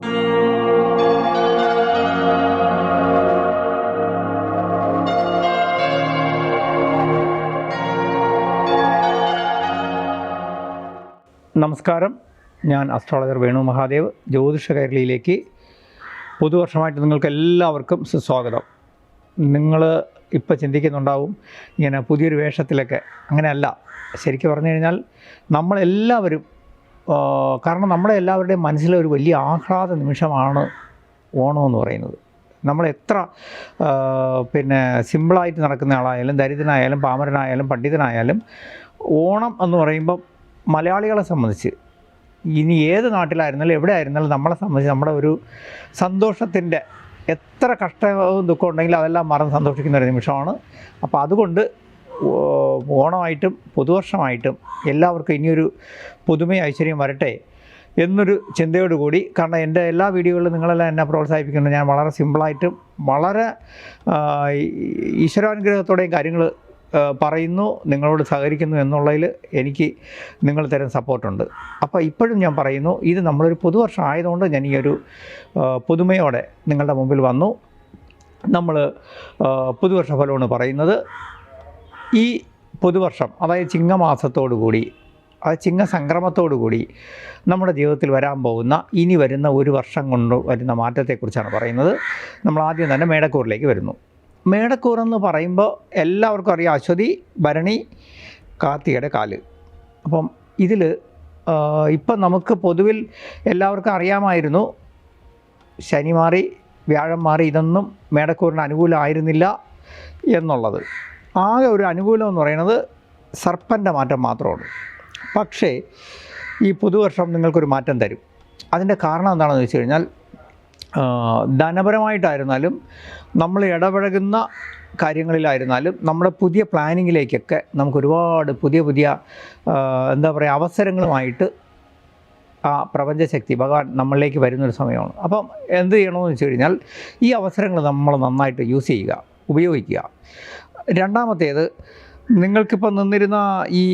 നമസ്കാരം, ഞാൻ അസ്ട്രോളജർ വേണു മഹാദേവ്. ജ്യോതിഷ കൈരളിയിലേക്ക് പുതുവർഷമായിട്ട് നിങ്ങൾക്ക് എല്ലാവർക്കും സുസ്വാഗതം. നിങ്ങൾ ഇപ്പോൾ ചിന്തിക്കുന്നുണ്ടാവും ഇങ്ങനെ പുതിയൊരു വേഷത്തിലൊക്കെ. അങ്ങനെയല്ല. ശരിക്കും പറഞ്ഞു കഴിഞ്ഞാൽ നമ്മളെല്ലാവരും, കാരണം നമ്മളെ എല്ലാവരുടെയും മനസ്സിലെ ഒരു വലിയ ആഹ്ലാദ നിമിഷമാണ് ഓണമെന്ന് പറയുന്നത്. നമ്മളെത്ര സിമ്പിളായിട്ട് നടക്കുന്ന ആളായാലും, ദരിദ്രനായാലും, പാമരനായാലും, പണ്ഡിതനായാലും, ഓണം എന്ന് പറയുമ്പം മലയാളികളെ സംബന്ധിച്ച്, ഇനി ഏത് നാട്ടിലായിരുന്നാലും എവിടെ ആയിരുന്നാലും നമ്മളെ സംബന്ധിച്ച് നമ്മുടെ ഒരു സന്തോഷത്തിൻ്റെ, എത്ര കഷ്ടവും ദുഃഖം ഉണ്ടെങ്കിലും അതെല്ലാം മറന്ന് സന്തോഷിക്കുന്ന ഒരു നിമിഷമാണ്. അപ്പോൾ അതുകൊണ്ട് ഓണമായിട്ടും പുതുവർഷമായിട്ടും എല്ലാവർക്കും ഇനിയൊരു പുതുമയും ഐശ്വര്യം വരട്ടെ എന്നൊരു ചിന്തയോടുകൂടി, കാരണം എൻ്റെ എല്ലാ വീഡിയോകളിലും നിങ്ങളെല്ലാം എന്നെ പ്രോത്സാഹിപ്പിക്കുന്നത് ഞാൻ വളരെ സിമ്പിളായിട്ടും വളരെ ഈശ്വരാനുഗ്രഹത്തോടെയും കാര്യങ്ങൾ പറയുന്നു, നിങ്ങളോട് സഹകരിക്കുന്നു എന്നുള്ളതിൽ എനിക്ക് നിങ്ങൾ തരുന്ന സപ്പോർട്ടുണ്ട്. അപ്പോൾ ഇപ്പോഴും ഞാൻ പറയുന്നു, ഇത് നമ്മളൊരു പുതുവർഷം ആയതുകൊണ്ട് ഞാൻ ഈ ഒരു പുതുമയോടെ നിങ്ങളുടെ മുമ്പിൽ വന്നു. നമ്മൾ പുതുവർഷ ഫലമാണ് പറയുന്നത്. ഈ പുതുവർഷം, അതായത് ചിങ്ങമാസത്തോടു കൂടി, അത് ചിങ്ങസംക്രമത്തോടു കൂടി നമ്മുടെ ജീവിതത്തിൽ വരാൻ പോകുന്ന, ഇനി വരുന്ന ഒരു വർഷം കൊണ്ട് വരുന്ന മാറ്റത്തെക്കുറിച്ചാണ് പറയുന്നത്. നമ്മൾ ആദ്യം തന്നെ മേടക്കൂറിലേക്ക് വരുന്നു. മേടക്കൂർ എന്ന് പറയുമ്പോൾ എല്ലാവർക്കും അറിയാം, അശ്വതി, ഭരണി, കാർത്തികയുടെ കാല്. അപ്പം ഇതിൽ ഇപ്പം നമുക്ക് പൊതുവിൽ എല്ലാവർക്കും അറിയാമായിരുന്നു, ശനി മാറി, വ്യാഴം മാറി, ഇതൊന്നും മേടക്കൂറിന് അനുകൂലമായിരുന്നില്ല എന്നുള്ളത്. ആകെ ഒരു അനുകൂലം എന്ന് പറയുന്നത് സർപ്പൻ്റെ മാറ്റം മാത്രമാണ്. പക്ഷേ ഈ പുതുവർഷം നിങ്ങൾക്കൊരു മാറ്റം തരും. അതിൻ്റെ കാരണം എന്താണെന്ന് വെച്ച് കഴിഞ്ഞാൽ, ധനപരമായിട്ടായിരുന്നാലും, നമ്മൾ ഇടപഴകുന്ന കാര്യങ്ങളിലായിരുന്നാലും, നമ്മുടെ പുതിയ പ്ലാനിങ്ങിലേക്കൊക്കെ നമുക്ക് ഒരുപാട് പുതിയ അവസരങ്ങളുമായിട്ട് ആ പ്രപഞ്ചശക്തി ഭഗവാൻ നമ്മളിലേക്ക് വരുന്നൊരു സമയമാണ്. അപ്പം എന്ത് ചെയ്യണമെന്ന് വെച്ച് കഴിഞ്ഞാൽ, ഈ അവസരങ്ങൾ നമ്മൾ നന്നായിട്ട് യൂസ് ചെയ്യുക, ഉപയോഗിക്കുക. രണ്ടാമത്തേത്, നിങ്ങൾക്കിപ്പോൾ നിന്നിരുന്ന ഈ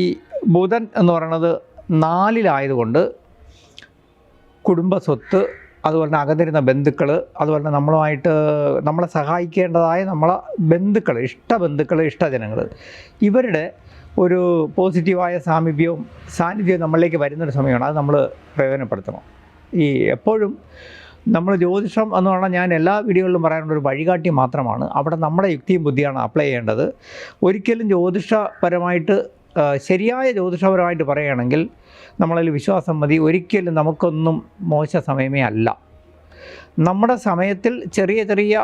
ബുധൻ എന്ന് പറയുന്നത് 4-ലായതുകൊണ്ട് കുടുംബ സ്വത്ത്, അതുപോലെ തന്നെ അകന്നിരുന്ന ബന്ധുക്കൾ, അതുപോലെ തന്നെ നമ്മളെ സഹായിക്കേണ്ടതായ നമ്മളെ ബന്ധുക്കൾ, ഇഷ്ടജനങ്ങൾ, ഇവരുടെ ഒരു പോസിറ്റീവായ സാമീപ്യവും സാന്നിധ്യവും നമ്മളിലേക്ക് വരുന്നൊരു സമയമാണ്. അത് നമ്മൾ പ്രയോജനപ്പെടുത്തണം. ഈ എപ്പോഴും നമ്മൾ ജ്യോതിഷം എന്ന് പറഞ്ഞാൽ, ഞാൻ എല്ലാ വീഡിയോകളിലും പറയാനുള്ള ഒരു വഴികാട്ടി മാത്രമാണ്. അവിടെ നമ്മുടെ യുക്തിയും ബുദ്ധിയാണ് അപ്ലൈ ചെയ്യേണ്ടത്. ഒരിക്കലും ജ്യോതിഷപരമായിട്ട്, ശരിയായ ജ്യോതിഷപരമായിട്ട് പറയുകയാണെങ്കിൽ നമ്മളതിൽ വിശ്വാസം മതി. ഒരിക്കലും നമുക്കൊന്നും മോശ സമയമേ അല്ല. നമ്മുടെ സമയത്തിൽ ചെറിയ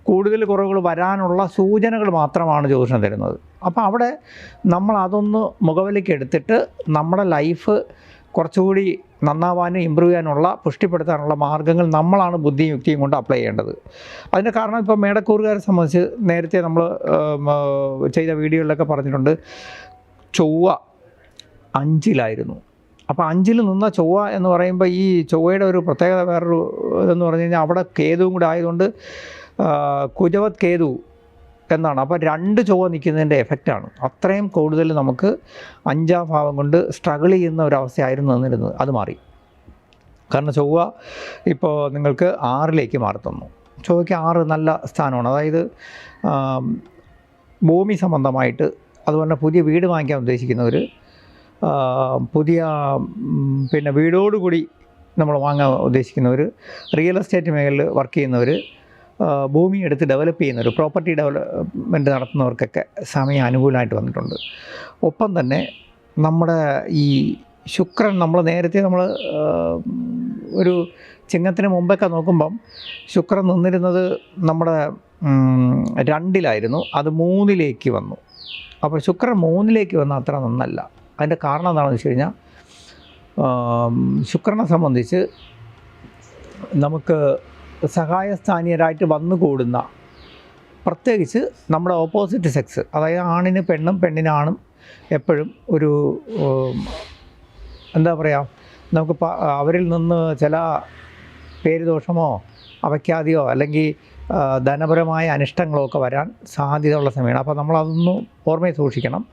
കൂടുതൽ കുറവുകൾ വരാനുള്ള സൂചനകൾ മാത്രമാണ് ജ്യോതിഷം തരുന്നത്. അപ്പോൾ അവിടെ നമ്മൾ അതൊന്ന് മുഖവിലേക്ക് എടുത്തിട്ട് നമ്മുടെ ലൈഫ് കുറച്ചുകൂടി നന്നാവാനും ഇമ്പ്രൂവ് ചെയ്യാനുള്ള, പുഷ്ടിപ്പെടുത്താനുള്ള മാർഗ്ഗങ്ങൾ നമ്മളാണ് ബുദ്ധിയും യുക്തിയും കൊണ്ട് അപ്ലൈ ചെയ്യേണ്ടത്. അതിൻ്റെ കാരണം, ഇപ്പോൾ മേടക്കൂറുകാരെ സംബന്ധിച്ച് നേരത്തെ നമ്മൾ ചെയ്ത വീഡിയോകളിലൊക്കെ പറഞ്ഞിട്ടുണ്ട്, ചൊവ്വ 5-ലായിരുന്നു. അപ്പോൾ 5-ൽ നിന്ന ചൊവ്വ എന്ന് പറയുമ്പോൾ, ഈ ചൊവ്വയുടെ ഒരു പ്രത്യേകത വേറൊരു ഇതെന്ന് പറഞ്ഞു കഴിഞ്ഞാൽ, അവിടെ കേതുവും കൂടെ ആയതുകൊണ്ട് കുജവത് കേതു എന്നാണ്. അപ്പോൾ 2 ചൊവ്വ നിൽക്കുന്നതിൻ്റെ എഫക്റ്റാണ്. അത്രയും കൂടുതൽ നമുക്ക് 5-ാം ഭാവം കൊണ്ട് സ്ട്രഗിൾ ചെയ്യുന്ന ഒരവസ്ഥയായിരുന്നു നിന്നിരുന്നത്. അത് മാറി. കാരണം ചൊവ്വ ഇപ്പോൾ നിങ്ങൾക്ക് 6-ലേക്ക് മാറുന്നു. ചൊവ്വയ്ക്ക് 6 നല്ല സ്ഥാനമാണ്. അതായത് ഭൂമി സംബന്ധമായിട്ട്, അതുപോലെ പുതിയ വീട് വാങ്ങിക്കാൻ ഉദ്ദേശിക്കുന്നവർ, പുതിയ വീടോടുകൂടി നമ്മൾ വാങ്ങാൻ ഉദ്ദേശിക്കുന്നവർ, റിയൽ എസ്റ്റേറ്റ് മേഖലയിൽ വർക്ക് ചെയ്യുന്നവർ, ഭൂമി എടുത്ത് ഡെവലപ്പ് ചെയ്യുന്നവർ, പ്രോപ്പർട്ടി ഡെവലപ്മെൻറ്റ് നടത്തുന്നവർക്കൊക്കെ സമയം അനുകൂലമായിട്ട് വന്നിട്ടുണ്ട്. ഒപ്പം തന്നെ നമ്മുടെ ഈ ശുക്രൻ, നേരത്തെ ഒരു ചിങ്ങത്തിന് മുമ്പൊക്കെ നോക്കുമ്പം ശുക്രൻ നിന്നിരുന്നത് നമ്മുടെ 2-ലായിരുന്നു. അത് 3-ലേക്ക് വന്നു. അപ്പോൾ ശുക്രൻ 3-ലേക്ക് വന്ന അത്ര നന്നല്ല. അതിൻ്റെ കാരണം എന്താണെന്ന് വെച്ച് കഴിഞ്ഞാൽ, ശുക്രനെ സംബന്ധിച്ച് നമുക്ക് സഹായസ്ഥാനീയരായിട്ട് വന്നുകൂടുന്ന, പ്രത്യേകിച്ച് നമ്മുടെ ഓപ്പോസിറ്റ് സെക്സ്, അതായത് ആണിന് പെണ്ണും പെണ്ണിന് ആണും എപ്പോഴും ഒരു നമുക്ക് അവരിൽ നിന്ന് ചില പേരുദോഷമോ അപഖ്യാതിയോ അല്ലെങ്കിൽ ധനപരമായ അനിഷ്ടങ്ങളൊക്കെ വരാൻ സാധ്യതയുള്ള സമയമാണ്. അപ്പോൾ നമ്മളതൊന്നും ഓർമ്മയിൽ സൂക്ഷിക്കണം.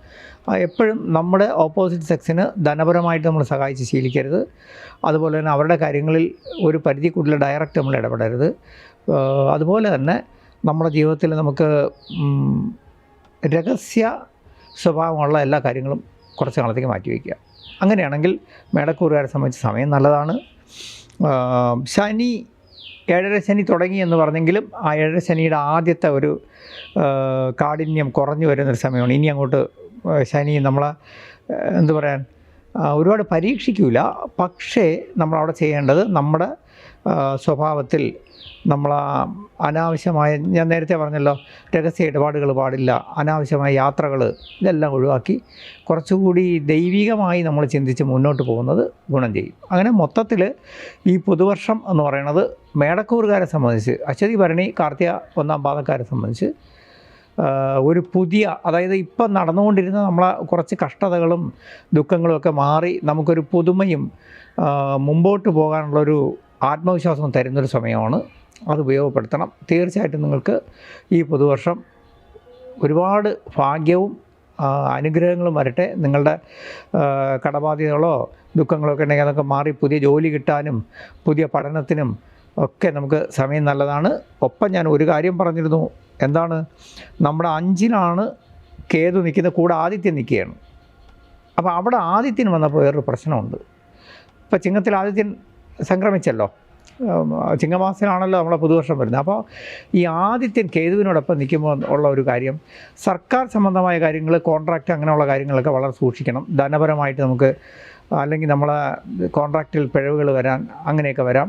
എപ്പോഴും നമ്മുടെ ഓപ്പോസിറ്റ് സെക്സിന് ധനപരമായിട്ട് നമ്മൾ സഹായിച്ച് ശീലിക്കരുത്. അതുപോലെ തന്നെ അവരുടെ കാര്യങ്ങളിൽ ഒരു പരിധി കൂടുതൽ ഡയറക്റ്റ് നമ്മൾ ഇടപെടരുത്. അതുപോലെ തന്നെ നമ്മുടെ ജീവിതത്തിൽ നമുക്ക് രഹസ്യ സ്വഭാവമുള്ള എല്ലാ കാര്യങ്ങളും കുറച്ച് കാലത്തേക്ക് മാറ്റിവെക്കുക. അങ്ങനെയാണെങ്കിൽ മേടക്കൂറുകാരെ സംബന്ധിച്ച് സമയം നല്ലതാണ്. ശനി 7.5 ശനി തുടങ്ങി എന്ന് പറഞ്ഞെങ്കിലും ആ 7.5 ശനിയുടെ ആദ്യത്തെ ഒരു കാഠിന്യം കുറഞ്ഞു വരുന്നൊരു സമയമാണ്. ഇനി അങ്ങോട്ട് ശനി നമ്മളെ എന്തു പറയാൻ ഒരുപാട് പരീക്ഷിക്കില്ല. പക്ഷേ നമ്മളവിടെ ചെയ്യേണ്ടത് നമ്മുടെ സ്വഭാവത്തിൽ നമ്മൾ അനാവശ്യമായ, ഞാൻ നേരത്തെ പറഞ്ഞല്ലോ, രഹസ്യ ഇടപാടുകൾ പാടില്ല, അനാവശ്യമായ യാത്രകൾ, ഇതെല്ലാം ഒഴിവാക്കി കുറച്ചുകൂടി ദൈവികമായി നമ്മൾ ചിന്തിച്ച് മുന്നോട്ട് പോകുന്നത് ഗുണം ചെയ്യും. അങ്ങനെ മൊത്തത്തിൽ ഈ പുതുവർഷം എന്ന് പറയുന്നത് മേടക്കൂറുകാരെ സംബന്ധിച്ച്, അശ്വതി ഭരണി കാർത്തിക 1-ാം പാദക്കാരെ സംബന്ധിച്ച് ഒരു പുതിയ, അതായത് ഇപ്പം നടന്നുകൊണ്ടിരുന്ന നമ്മളെ കുറച്ച് കഷ്ടതകളും ദുഃഖങ്ങളും ഒക്കെ മാറി നമുക്കൊരു പുതുമയും മുമ്പോട്ട് പോകാനുള്ളൊരു ആത്മവിശ്വാസം തരുന്നൊരു സമയമാണ്. അത് ഉപയോഗപ്പെടുത്തണം. തീർച്ചയായിട്ടും നിങ്ങൾക്ക് ഈ പുതുവർഷം ഒരുപാട് ഭാഗ്യവും അനുഗ്രഹങ്ങളും വരട്ടെ. നിങ്ങളുടെ കടബാധ്യതകളോ ദുഃഖങ്ങളോ ഒക്കെ ഉണ്ടെങ്കിൽ അതൊക്കെ മാറി പുതിയ ജോലി കിട്ടാനും പുതിയ പഠനത്തിനും ഒക്കെ നമുക്ക് സമയം നല്ലതാണ്. ഒപ്പം ഞാൻ ഒരു കാര്യം പറഞ്ഞിരുന്നു, എന്താണ്, നമ്മുടെ 5-ലാണ് കേതു നിൽക്കുന്നത്, കൂടെ ആദിത്യൻ നിൽക്കുകയാണ്. അപ്പോൾ അവിടെ ആദിത്യൻ വന്നപ്പോൾ വേറൊരു പ്രശ്നമുണ്ട്. ഇപ്പോൾ ചിങ്ങത്തിൽ ആദിത്യൻ സംക്രമിച്ചല്ലോ, ചിങ്ങമാസത്തിലാണല്ലോ നമ്മളെ പുതുവർഷം വരുന്നത്. അപ്പോൾ ഈ ആദിത്യൻ കേതുവിനോടൊപ്പം നിൽക്കുമ്പോൾ ഉള്ള ഒരു കാര്യം, സർക്കാർ സംബന്ധമായ കാര്യങ്ങൾ, കോൺട്രാക്റ്റ്, അങ്ങനെയുള്ള കാര്യങ്ങളൊക്കെ വളരെ സൂക്ഷിക്കണം. ധനപരമായിട്ട് നമുക്ക് അല്ലെങ്കിൽ നമ്മളെ കോൺട്രാക്റ്റിൽ പിഴവുകൾ വരാൻ, അങ്ങനെയൊക്കെ വരാം.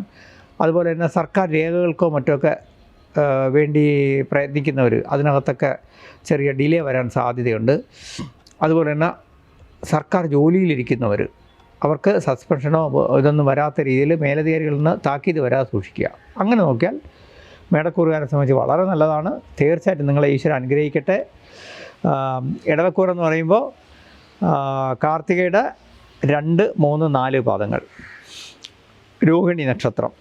അതുപോലെ തന്നെ സർക്കാർ രേഖകൾക്കോ മറ്റൊക്കെ വേണ്ടി പ്രയത്നിക്കുന്നവർ, അതിനകത്തൊക്കെ ചെറിയ ഡിലേ വരാൻ സാധ്യതയുണ്ട്. അതുപോലെ തന്നെ സർക്കാർ ജോലിയിലിരിക്കുന്നവർ, അവർക്ക് സസ്പെൻഷനോ ഇതൊന്നും വരാത്ത രീതിയിൽ മേലധികാരികളിൽ നിന്ന് താക്കീത് വരാതെ സൂക്ഷിക്കുക. അങ്ങനെ നോക്കിയാൽ മേടക്കൂറുകാരെ സംബന്ധിച്ച് വളരെ നല്ലതാണ്. തീർച്ചയായിട്ടും നിങ്ങളെ ഈശ്വരൻ അനുഗ്രഹിക്കട്ടെ. ഇടവക്കൂറെന്ന് പറയുമ്പോൾ കാർത്തികയുടെ 2, 3, 4 പാദങ്ങൾ, രോഹിണി നക്ഷത്രം,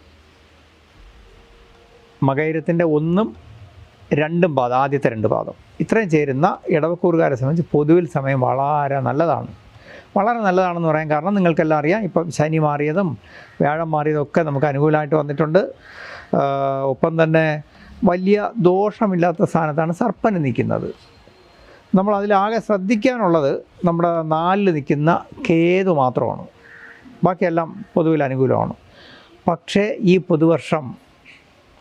മകയിരത്തിൻ്റെ 1ഉം 2ഉം പാദം, ആദ്യത്തെ 2 പാദം, ഇത്രയും ചേരുന്ന ഇടവക്കൂറുകാരെ സംബന്ധിച്ച് പൊതുവിൽ സമയം വളരെ നല്ലതാണ്. വളരെ നല്ലതാണെന്ന് പറയാൻ കാരണം നിങ്ങൾക്കെല്ലാം അറിയാം, ഇപ്പം ശനി മാറിയതും വ്യാഴം മാറിയതും ഒക്കെ നമുക്ക് അനുകൂലമായിട്ട് വന്നിട്ടുണ്ട്. ഒപ്പം തന്നെ വലിയ ദോഷമില്ലാത്ത സ്ഥാനത്താണ് സർപ്പന് നിൽക്കുന്നത്. നമ്മൾ അതിലാകെ ശ്രദ്ധിക്കാനുള്ളത് നമ്മുടെ 4-ൽ നിൽക്കുന്ന കേതു മാത്രമാണ്. ബാക്കിയെല്ലാം പൊതുവിൽ അനുകൂലമാണ്. പക്ഷേ ഈ പുതുവർഷം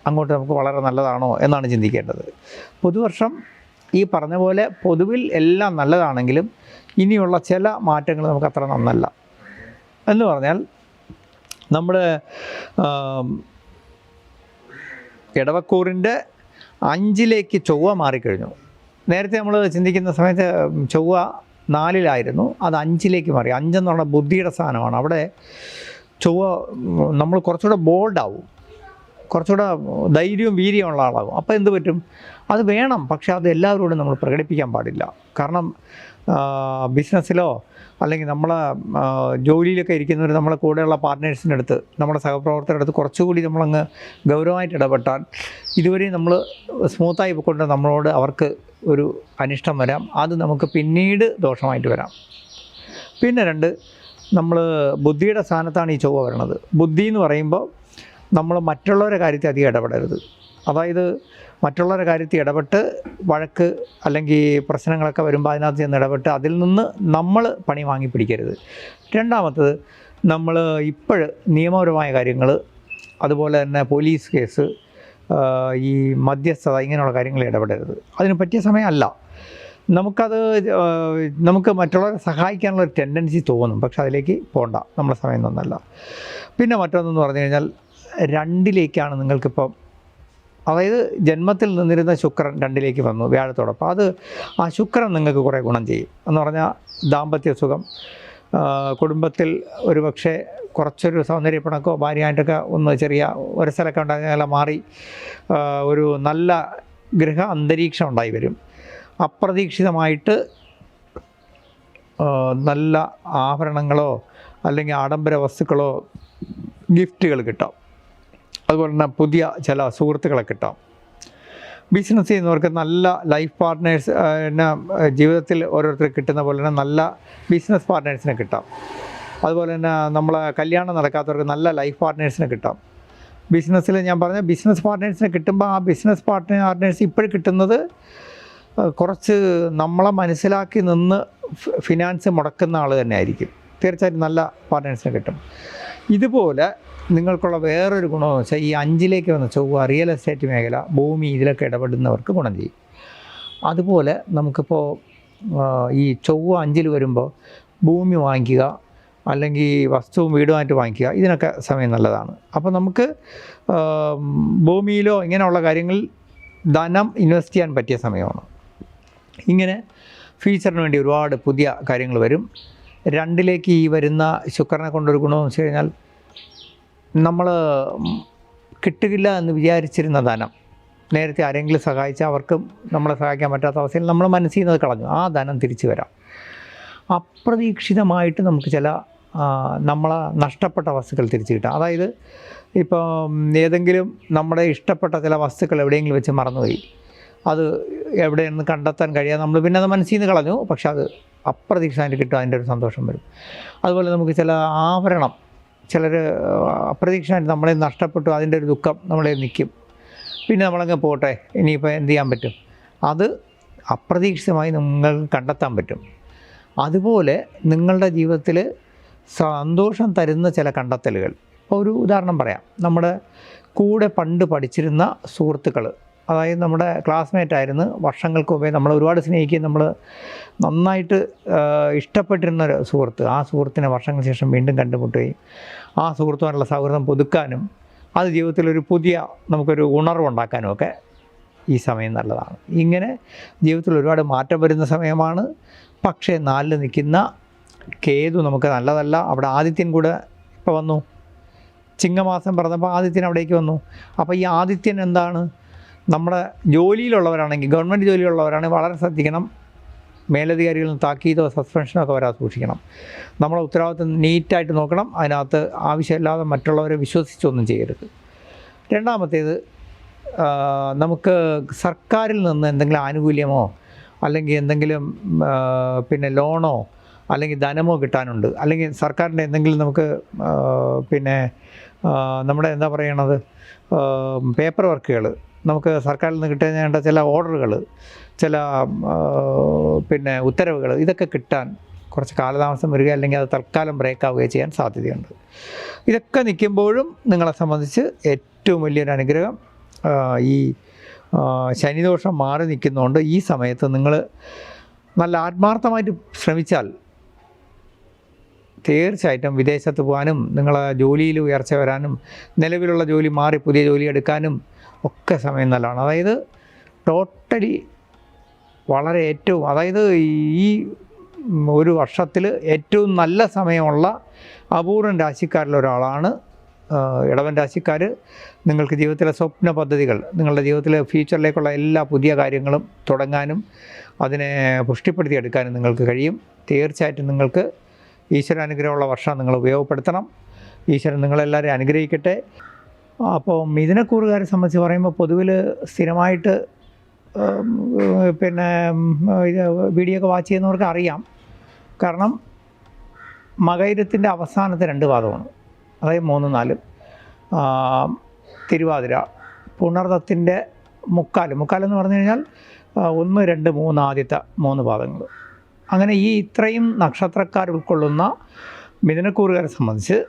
അങ്ങോട്ട് നമുക്ക് വളരെ നല്ലതാണോ എന്നാണ് ചിന്തിക്കേണ്ടത്. പുതുവർഷം ഈ പറഞ്ഞ പോലെ പൊതുവിൽ എല്ലാം നല്ലതാണെങ്കിലും ഇനിയുള്ള ചില മാറ്റങ്ങൾ നമുക്ക് അത്ര നന്നല്ല. എന്ന് പറഞ്ഞാൽ നമ്മൾ ഇടവക്കൂറിൻ്റെ 5-ലേക്ക് ചൊവ്വ മാറിക്കഴിഞ്ഞു. നേരത്തെ നമ്മൾ ചിന്തിക്കുന്ന സമയത്ത് ചൊവ്വ 4-ലായിരുന്നു, അത് 5-ലേക്ക് മാറി. 5 എന്ന് പറഞ്ഞാൽ ബുദ്ധിയുടെ സ്ഥാനമാണ്. അവിടെ ചൊവ്വ നമ്മൾ കുറച്ചുകൂടെ ബോൾഡാവും, കുറച്ചുകൂടെ ധൈര്യവും വീര്യമുള്ള ആളാകും. അപ്പോൾ എന്ത് പറ്റും, അത് വേണം, പക്ഷേ അത് എല്ലാവരോടും നമ്മൾ പ്രകടിപ്പിക്കാൻ പാടില്ല. കാരണം ബിസിനസ്സിലോ അല്ലെങ്കിൽ നമ്മളെ ജോലിയിലൊക്കെ ഇരിക്കുന്നവർ, നമ്മളെ കൂടെയുള്ള പാർട്ട്നേഴ്സിൻ്റെ അടുത്ത്, നമ്മുടെ സഹപ്രവർത്തകരുടെ അടുത്ത് കുറച്ചുകൂടി നമ്മളങ്ങ് ഗൗരവമായിട്ട് ഇടപെട്ടാൽ ഇതുവരെ നമ്മൾ സ്മൂത്തായി കൊണ്ട് നമ്മളോട് അവർക്ക് ഒരു അനിഷ്ടം വരാം. അത് നമുക്ക് പിന്നീട് ദോഷമായിട്ട് വരാം. പിന്നെ 2, നമ്മൾ ബുദ്ധിയുടെ സ്ഥാനത്താണ് ഈ ചൊവ്വ വരുന്നത്. ബുദ്ധി എന്ന് പറയുമ്പോൾ നമ്മൾ മറ്റുള്ളവരുടെ കാര്യത്തിൽ അധികം ഇടപെടരുത്. അതായത് മറ്റുള്ളവരുടെ കാര്യത്തിൽ ഇടപെട്ട് വഴക്ക് അല്ലെങ്കിൽ പ്രശ്നങ്ങളൊക്കെ വരുമ്പോൾ അതിനകത്ത് ചെന്ന് ഇടപെട്ട് അതിൽ നിന്ന് നമ്മൾ പണി വാങ്ങി പിടിക്കരുത്. രണ്ടാമത്തത്, നമ്മൾ നിയമപരമായ കാര്യങ്ങൾ, അതുപോലെ തന്നെ പോലീസ് കേസ്, ഈ മധ്യസ്ഥത, ഇങ്ങനെയുള്ള കാര്യങ്ങളിൽ ഇടപെടരുത്. അതിന് പറ്റിയ സമയമല്ല. നമുക്ക് മറ്റുള്ളവരെ സഹായിക്കാനുള്ള ഒരു ടെൻഡൻസി തോന്നും, പക്ഷെ അതിലേക്ക് പോകണ്ട, നമ്മുടെ സമയം നന്നല്ല. പിന്നെ മറ്റൊന്നെന്ന് പറഞ്ഞു കഴിഞ്ഞാൽ 2-ലേക്കാണ് നിങ്ങൾക്കിപ്പം, അതായത് ജന്മത്തിൽ നിന്നിരുന്ന ശുക്രൻ 2-ലേക്ക് വന്നു വ്യാഴത്തോടൊപ്പം. ആ ശുക്രൻ നിങ്ങൾക്ക് കുറേ ഗുണം ചെയ്യും. എന്ന് പറഞ്ഞാൽ ദാമ്പത്യ സുഖം, കുടുംബത്തിൽ ഒരുപക്ഷെ കുറച്ചൊരു സൗന്ദര്യപ്പിണക്കോ ഭാര്യയായിട്ടൊക്കെ ഒന്ന് ചെറിയ ഒരസലൊക്കെ ഉണ്ടായാൽ മാറി ഒരു നല്ല ഗൃഹ അന്തരീക്ഷം ഉണ്ടായി വരും. അപ്രതീക്ഷിതമായിട്ട് നല്ല ആഭരണങ്ങളോ അല്ലെങ്കിൽ ആഡംബര വസ്തുക്കളോ ഗിഫ്റ്റുകൾ കിട്ടാം. അതുപോലെ തന്നെ പുതിയ ചില സുഹൃത്തുക്കളെ കിട്ടാം. ബിസിനസ് ചെയ്യുന്നവർക്ക് നല്ല ലൈഫ് പാർട്ട്നേഴ്സ് ജീവിതത്തിൽ ഓരോരുത്തർക്ക് കിട്ടുന്ന പോലെ തന്നെ നല്ല ബിസിനസ് പാർട്ട്നേഴ്സിനെ കിട്ടാം. അതുപോലെ തന്നെ നമ്മളെ കല്യാണം നടക്കാത്തവർക്ക് നല്ല ലൈഫ് പാർട്ട്നേഴ്സിനെ കിട്ടാം. ബിസിനസ്സിൽ ഞാൻ പറഞ്ഞ ബിസിനസ് പാർട്ട്നേഴ്സിനെ കിട്ടുമ്പോൾ ആ ബിസിനസ് പാർട്ട്നേഴ്സ് ഇപ്പോഴും കിട്ടുന്നത് കുറച്ച് നമ്മളെ മനസ്സിലാക്കി നിന്ന് ഫിനാൻസ് മുടക്കുന്ന ആൾ തന്നെ ആയിരിക്കും. തീർച്ചയായിട്ടും നല്ല പാർട്ട്നേഴ്സിനെ കിട്ടും. ഇതുപോലെ നിങ്ങൾക്കുള്ള വേറൊരു ഗുണമെന്ന് വെച്ചാൽ ഈ 5ലേക്ക് വന്ന ചൊവ്വ റിയൽ എസ്റ്റേറ്റ് മേഖല, ഭൂമി, ഇതിലൊക്കെ ഇടപെടുന്നവർക്ക് ഗുണം ചെയ്യും. അതുപോലെ നമുക്കിപ്പോൾ ഈ ചൊവ്വ 5ൽ വരുമ്പോൾ ഭൂമി വാങ്ങിക്കുക, അല്ലെങ്കിൽ വസ്തുവും വീടുമായിട്ട് വാങ്ങിക്കുക, ഇതിനൊക്കെ സമയം നല്ലതാണ്. അപ്പോൾ നമുക്ക് ഭൂമിയിലോ ഇങ്ങനെയുള്ള കാര്യങ്ങളിൽ ധനം ഇൻവെസ്റ്റ് ചെയ്യാൻ പറ്റിയ സമയമാണ്. ഇങ്ങനെ ഫ്യൂച്ചറിന് വേണ്ടി ഒരുപാട് പുതിയ കാര്യങ്ങൾ വരും. 2ലേക്ക് ഈ വരുന്ന ശുക്രനെ കൊണ്ടൊരു ഗുണമെന്ന് വെച്ച് കഴിഞ്ഞാൽ നമ്മൾ കിട്ടുകില്ല എന്ന് വിചാരിച്ചിരുന്ന ധനം, നേരത്തെ ആരെങ്കിലും സഹായിച്ചാൽ അവർക്കും നമ്മളെ സഹായിക്കാൻ പറ്റാത്ത അവസ്ഥയിൽ നമ്മൾ മനസ്സിൽ നിന്ന് കളഞ്ഞു, ആ ധനം തിരിച്ചു വരാം. അപ്രതീക്ഷിതമായിട്ട് നമുക്ക് ചില നമ്മളെ നഷ്ടപ്പെട്ട വസ്തുക്കൾ തിരിച്ചു കിട്ടാം. അതായത് ഇപ്പം ഏതെങ്കിലും നമ്മുടെ ഇഷ്ടപ്പെട്ട ചില വസ്തുക്കൾ എവിടെയെങ്കിലും വെച്ച് മറന്നുപോയി, അത് എവിടെയെന്ന് കണ്ടെത്താൻ കഴിയാതെ നമ്മൾ പിന്നെ അത് മനസ്സിൽ നിന്ന് കളഞ്ഞു, പക്ഷെ അത് അപ്രതീക്ഷിതമായിട്ട് കിട്ടും, അതിൻ്റെ ഒരു സന്തോഷം വരും. അതുപോലെ നമുക്ക് ചില ആഭരണം ചിലർ അപ്രതീക്ഷിതമായിട്ട് നമ്മളെ നഷ്ടപ്പെട്ടു, അതിൻ്റെ ഒരു ദുഃഖം നമ്മളെ നിൽക്കും. പിന്നെ നമ്മളങ്ങ് പോട്ടെ, ഇനിയിപ്പോൾ എന്ത് ചെയ്യാൻ പറ്റും, അത് അപ്രതീക്ഷിതമായി നിങ്ങൾക്ക് കണ്ടെത്താൻ പറ്റും. അതുപോലെ നിങ്ങളുടെ ജീവിതത്തിൽ സന്തോഷം തരുന്ന ചില കണ്ടെത്തലുകൾ, ഒരു ഉദാഹരണം പറയാം. നമ്മുടെ കൂടെ പണ്ട് പഠിച്ചിരുന്ന സുഹൃത്തുക്കൾ, അതായത് നമ്മുടെ ക്ലാസ്മേറ്റ് ആയിരുന്നു, വർഷങ്ങൾക്ക് മുമ്പേ നമ്മൾ ഒരുപാട് സ്നേഹിക്കുകയും നമ്മൾ നന്നായിട്ട് ഇഷ്ടപ്പെട്ടിരുന്നൊരു സുഹൃത്ത്, ആ സുഹൃത്തിനെ വർഷങ്ങൾക്ക് ശേഷം വീണ്ടും കണ്ടുമുട്ടുകയും ആ സുഹൃത്തുമായിട്ടുള്ള സൗഹൃദം പുതുക്കാനും അത് ജീവിതത്തിലൊരു പുതിയ നമുക്കൊരു ഉണർവുണ്ടാക്കാനും ഒക്കെ ഈ സമയം നല്ലതാണ്. ഇങ്ങനെ ജീവിതത്തിൽ ഒരുപാട് മാറ്റം വരുന്ന സമയമാണ്. പക്ഷേ 4 നിൽക്കുന്ന കേതു നമുക്ക് നല്ലതല്ല. അവിടെ ആദിത്യൻ കൂടെ ഇപ്പോൾ വന്നു, ചിങ്ങമാസം പറഞ്ഞപ്പോൾ ആദിത്യൻ അവിടേക്ക് വന്നു. അപ്പോൾ ഈ ആദിത്യൻ എന്താണ്, നമ്മുടെ ജോലിയിലുള്ളവരാണെങ്കിൽ, ഗവൺമെൻറ് ജോലിയിലുള്ളവരാണെങ്കിൽ വളരെ ശ്രദ്ധിക്കണം. മേലധികാരികളിൽ നിന്ന് താക്കീതോ സസ്പെൻഷനോ ഒക്കെ വരാതെ സൂക്ഷിക്കണം. നമ്മളെ ഉത്തരവാദിത്വം നീറ്റായിട്ട് നോക്കണം. അതിനകത്ത് ആവശ്യമില്ലാതെ മറ്റുള്ളവരെ വിശ്വസിച്ചൊന്നും ചെയ്യരുത്. രണ്ടാമത്തേത്, നമുക്ക് സർക്കാരിൽ നിന്ന് എന്തെങ്കിലും ആനുകൂല്യമോ അല്ലെങ്കിൽ എന്തെങ്കിലും പിന്നെ ലോണോ അല്ലെങ്കിൽ ധനമോ കിട്ടാനുണ്ട്, അല്ലെങ്കിൽ സർക്കാരിൻ്റെ എന്തെങ്കിലും നമുക്ക് പിന്നെ നമ്മുടെ എന്താ പറയണത് പേപ്പർ വർക്കുകൾ, നമുക്ക് സർക്കാരിൽ നിന്ന് കിട്ടേണ്ട ചില ഓർഡറുകൾ, ചില പിന്നെ ഉത്തരവുകൾ, ഇതൊക്കെ കിട്ടാൻ കുറച്ച് കാലതാമസം വരിക, അല്ലെങ്കിൽ അത് തൽക്കാലം ബ്രേക്ക് ആവുകയോ ചെയ്യാൻ സാധ്യതയുണ്ട്. ഇതൊക്കെ നിൽക്കുമ്പോഴും നിങ്ങളെ സംബന്ധിച്ച് ഏറ്റവും വലിയൊരു അനുഗ്രഹം ഈ ശനിദോഷം മാറി നിൽക്കുന്നതുകൊണ്ട് ഈ സമയത്ത് നിങ്ങൾ നല്ല ആത്മാർത്ഥമായിട്ട് ശ്രമിച്ചാൽ തീർച്ചയായിട്ടും വിദേശത്ത് പോകാനും നിങ്ങളെ ജോലിയിൽ ഉയർച്ച വരാനും നിലവിലുള്ള ജോലി മാറി പുതിയ ജോലി എടുക്കാനും ഒക്കെ സമയം നല്ലതാണ്. അതായത് ടോട്ടലി വളരെ ഏറ്റവും, അതായത് ഈ ഒരു വർഷത്തിൽ ഏറ്റവും നല്ല സമയമുള്ള അപൂർവം രാശിക്കാരിലൊരാളാണ് ഇടവൻ രാശിക്കാർ. നിങ്ങൾക്ക് ജീവിതത്തിലെ സ്വപ്ന പദ്ധതികൾ, നിങ്ങളുടെ ജീവിതത്തിലെ ഫ്യൂച്ചറിലേക്കുള്ള എല്ലാ പുതിയ കാര്യങ്ങളും തുടങ്ങാനും അതിനെ പുഷ്ടിപ്പെടുത്തിയെടുക്കാനും നിങ്ങൾക്ക് കഴിയും. തീർച്ചയായിട്ടും നിങ്ങൾക്ക് ഈശ്വരാനുഗ്രഹമുള്ള വർഷം നിങ്ങൾ ഉപയോഗപ്പെടുത്തണം. ഈശ്വരൻ നിങ്ങളെല്ലാവരെയും അനുഗ്രഹിക്കട്ടെ. അപ്പോൾ മിഥുനക്കൂറുകാരെ സംബന്ധിച്ച് പറയുമ്പോൾ പൊതുവിൽ സ്ഥിരമായിട്ട് പിന്നെ വീഡിയോ ഒക്കെ വാച്ച് ചെയ്യുന്നവർക്ക് അറിയാം. കാരണം മകയിരത്തിൻ്റെ അവസാനത്തെ 2 പാദമാണ്, അതായത് 3, 4, തിരുവാതിര, പുണർദത്തിൻ്റെ മുക്കാലെന്ന് പറഞ്ഞു കഴിഞ്ഞാൽ 1, 2, 3 ആദ്യത്തെ 3 പാദങ്ങൾ. അങ്ങനെ ഈ ഇത്രയും നക്ഷത്രക്കാർ ഉൾക്കൊള്ളുന്ന മിഥുനക്കൂറുകാരെ സംബന്ധിച്ച്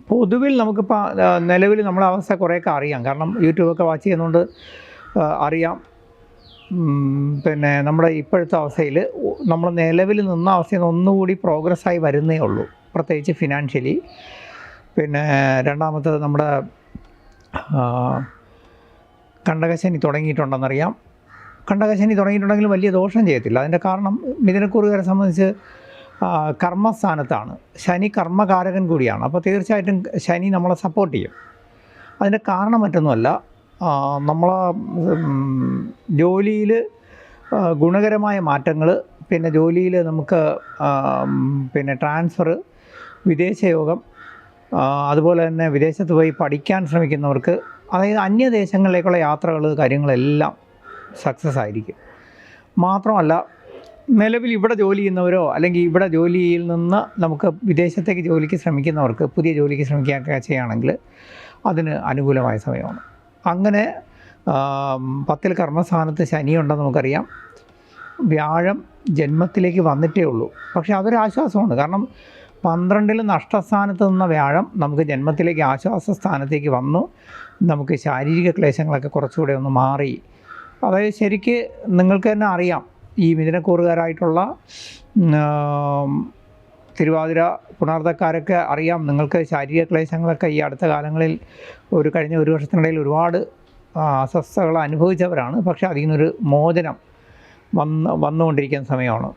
പൊതുവിൽ നമുക്കിപ്പോൾ നിലവിൽ നമ്മളെ അവസ്ഥ കുറേയൊക്കെ അറിയാം. കാരണം യൂട്യൂബൊക്കെ വാച്ച് ചെയ്യുന്നതുകൊണ്ട് അറിയാം. പിന്നെ നമ്മുടെ ഇപ്പോഴത്തെ അവസ്ഥയിൽ നമ്മൾ നിലവിൽ നിന്ന അവസ്ഥയിൽ നിന്ന് ഒന്നുകൂടി പ്രോഗ്രസ്സായി വരുന്നേ ഉള്ളൂ, പ്രത്യേകിച്ച് ഫിനാൻഷ്യലി. പിന്നെ രണ്ടാമത്തത് നമ്മുടെ കണ്ടകശനി തുടങ്ങിയിട്ടുണ്ടെന്നറിയാം. കണ്ടകശനി തുടങ്ങിയിട്ടുണ്ടെങ്കിലും വലിയ ദോഷം ചെയ്യത്തില്ല. അതിൻ്റെ കാരണം മിഥുനക്കൂറുകാരെ സംബന്ധിച്ച് കർമ്മസ്ഥാനത്താണ്. ശനി കർമ്മകാരകൻ കൂടിയാണ്. അപ്പോൾ തീർച്ചയായിട്ടും ശനി നമ്മളെ സപ്പോർട്ട് ചെയ്യും. അതിൻ്റെ കാരണം മറ്റൊന്നുമല്ല, നമ്മളെ ജോലിയിൽ ഗുണകരമായ മാറ്റങ്ങൾ, പിന്നെ ജോലിയിൽ നമുക്ക് പിന്നെ ട്രാൻസ്ഫർ, വിദേശയോഗം, അതുപോലെ തന്നെ വിദേശത്ത് പോയി പഠിക്കാൻ ശ്രമിക്കുന്നവർക്ക്, അതായത് അന്യദേശങ്ങളിലേക്കുള്ള യാത്രകൾ, കാര്യങ്ങളെല്ലാം സക്സസ് ആയിരിക്കും. മാത്രമല്ല, നിലവിൽ ഇവിടെ ജോലി ചെയ്യുന്നവരോ അല്ലെങ്കിൽ ഇവിടെ ജോലിയിൽ നിന്ന് നമുക്ക് വിദേശത്തേക്ക് ജോലിക്ക് ശ്രമിക്കുന്നവർക്ക് പുതിയ ജോലിക്ക് ശ്രമിക്കുകയൊക്കെ ചെയ്യുകയാണെങ്കിൽ അതിന് അനുകൂലമായ സമയമാണ്. അങ്ങനെ 10ൽ കർമ്മസ്ഥാനത്ത് ശനിയുണ്ടെന്ന് നമുക്കറിയാം. വ്യാഴം ജന്മത്തിലേക്ക് വന്നിട്ടേ ഉള്ളൂ. പക്ഷേ അതൊരു ആശ്വാസമാണ്. കാരണം 12ൽ നഷ്ടസ്ഥാനത്ത് നിന്ന വ്യാഴം നമുക്ക് ജന്മത്തിലേക്ക് ആശ്വാസസ്ഥാനത്തേക്ക് വന്നു. നമുക്ക് ശാരീരിക ക്ലേശങ്ങളൊക്കെ കുറച്ചുകൂടെ ഒന്ന് മാറി. അതായത് ശരിക്ക് നിങ്ങൾക്ക് തന്നെ അറിയാം, ഈ മിഥുനക്കൂറുകാരായിട്ടുള്ള തിരുവാതിര പുണർതക്കാരൊക്കെ അറിയാം, നിങ്ങൾക്ക് ശാരീരിക ക്ലേശങ്ങളൊക്കെ ഈ അടുത്ത കാലങ്ങളിൽ കഴിഞ്ഞ ഒരു വർഷത്തിനിടയിൽ ഒരുപാട് അസ്വസ്ഥതകൾ അനുഭവിച്ചവരാണ്. പക്ഷേ അതിൽ നിന്നൊരു മോചനം വന്നുകൊണ്ടിരിക്കുന്ന സമയമാണ്.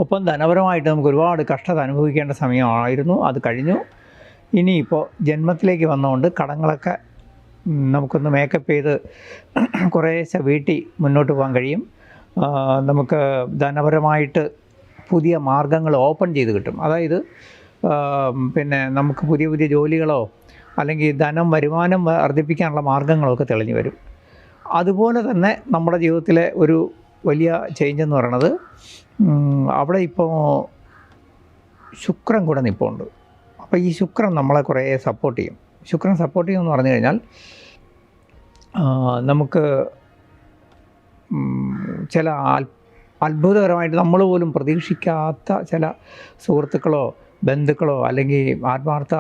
ഒപ്പം ധനപരമായിട്ട് നമുക്ക് ഒരുപാട് കഷ്ടത അനുഭവിക്കേണ്ട സമയമായിരുന്നു, അത് കഴിഞ്ഞു. ഇനിയിപ്പോൾ ജന്മത്തിലേക്ക് വന്നുകൊണ്ട് കടങ്ങളൊക്കെ നമുക്കൊന്ന് മേക്കപ്പ് ചെയ്ത് കുറേശ്ശെ വീട്ടി മുന്നോട്ട് പോകാൻ കഴിയും. നമുക്ക് ധനപരമായിട്ട് പുതിയ മാർഗങ്ങൾ ഓപ്പൺ ചെയ്ത് കിട്ടും. അതായത് പിന്നെ നമുക്ക് പുതിയ പുതിയ ജോലികളോ അല്ലെങ്കിൽ വരുമാനം വർദ്ധിപ്പിക്കാനുള്ള മാർഗങ്ങളൊക്കെ തെളിഞ്ഞു വരും. അതുപോലെ തന്നെ നമ്മുടെ ജീവിതത്തിലെ ഒരു വലിയ ചേഞ്ച് എന്ന് പറയുന്നത്, അവിടെ ഇപ്പോൾ ശുക്രൻ കൂടെ നിൽപ്പുണ്ട്. അപ്പോൾ ഈ ശുക്രൻ നമ്മളെ കുറേ സപ്പോർട്ട് ചെയ്യും. ശുക്രൻ സപ്പോർട്ട് ചെയ്യുമെന്ന് പറഞ്ഞു കഴിഞ്ഞാൽ നമുക്ക് ചില അത്ഭുതകരമായിട്ട് നമ്മൾ പോലും പ്രതീക്ഷിക്കാത്ത ചില സുഹൃത്തുക്കളോ ബന്ധുക്കളോ അല്ലെങ്കിൽ ആത്മാർത്ഥ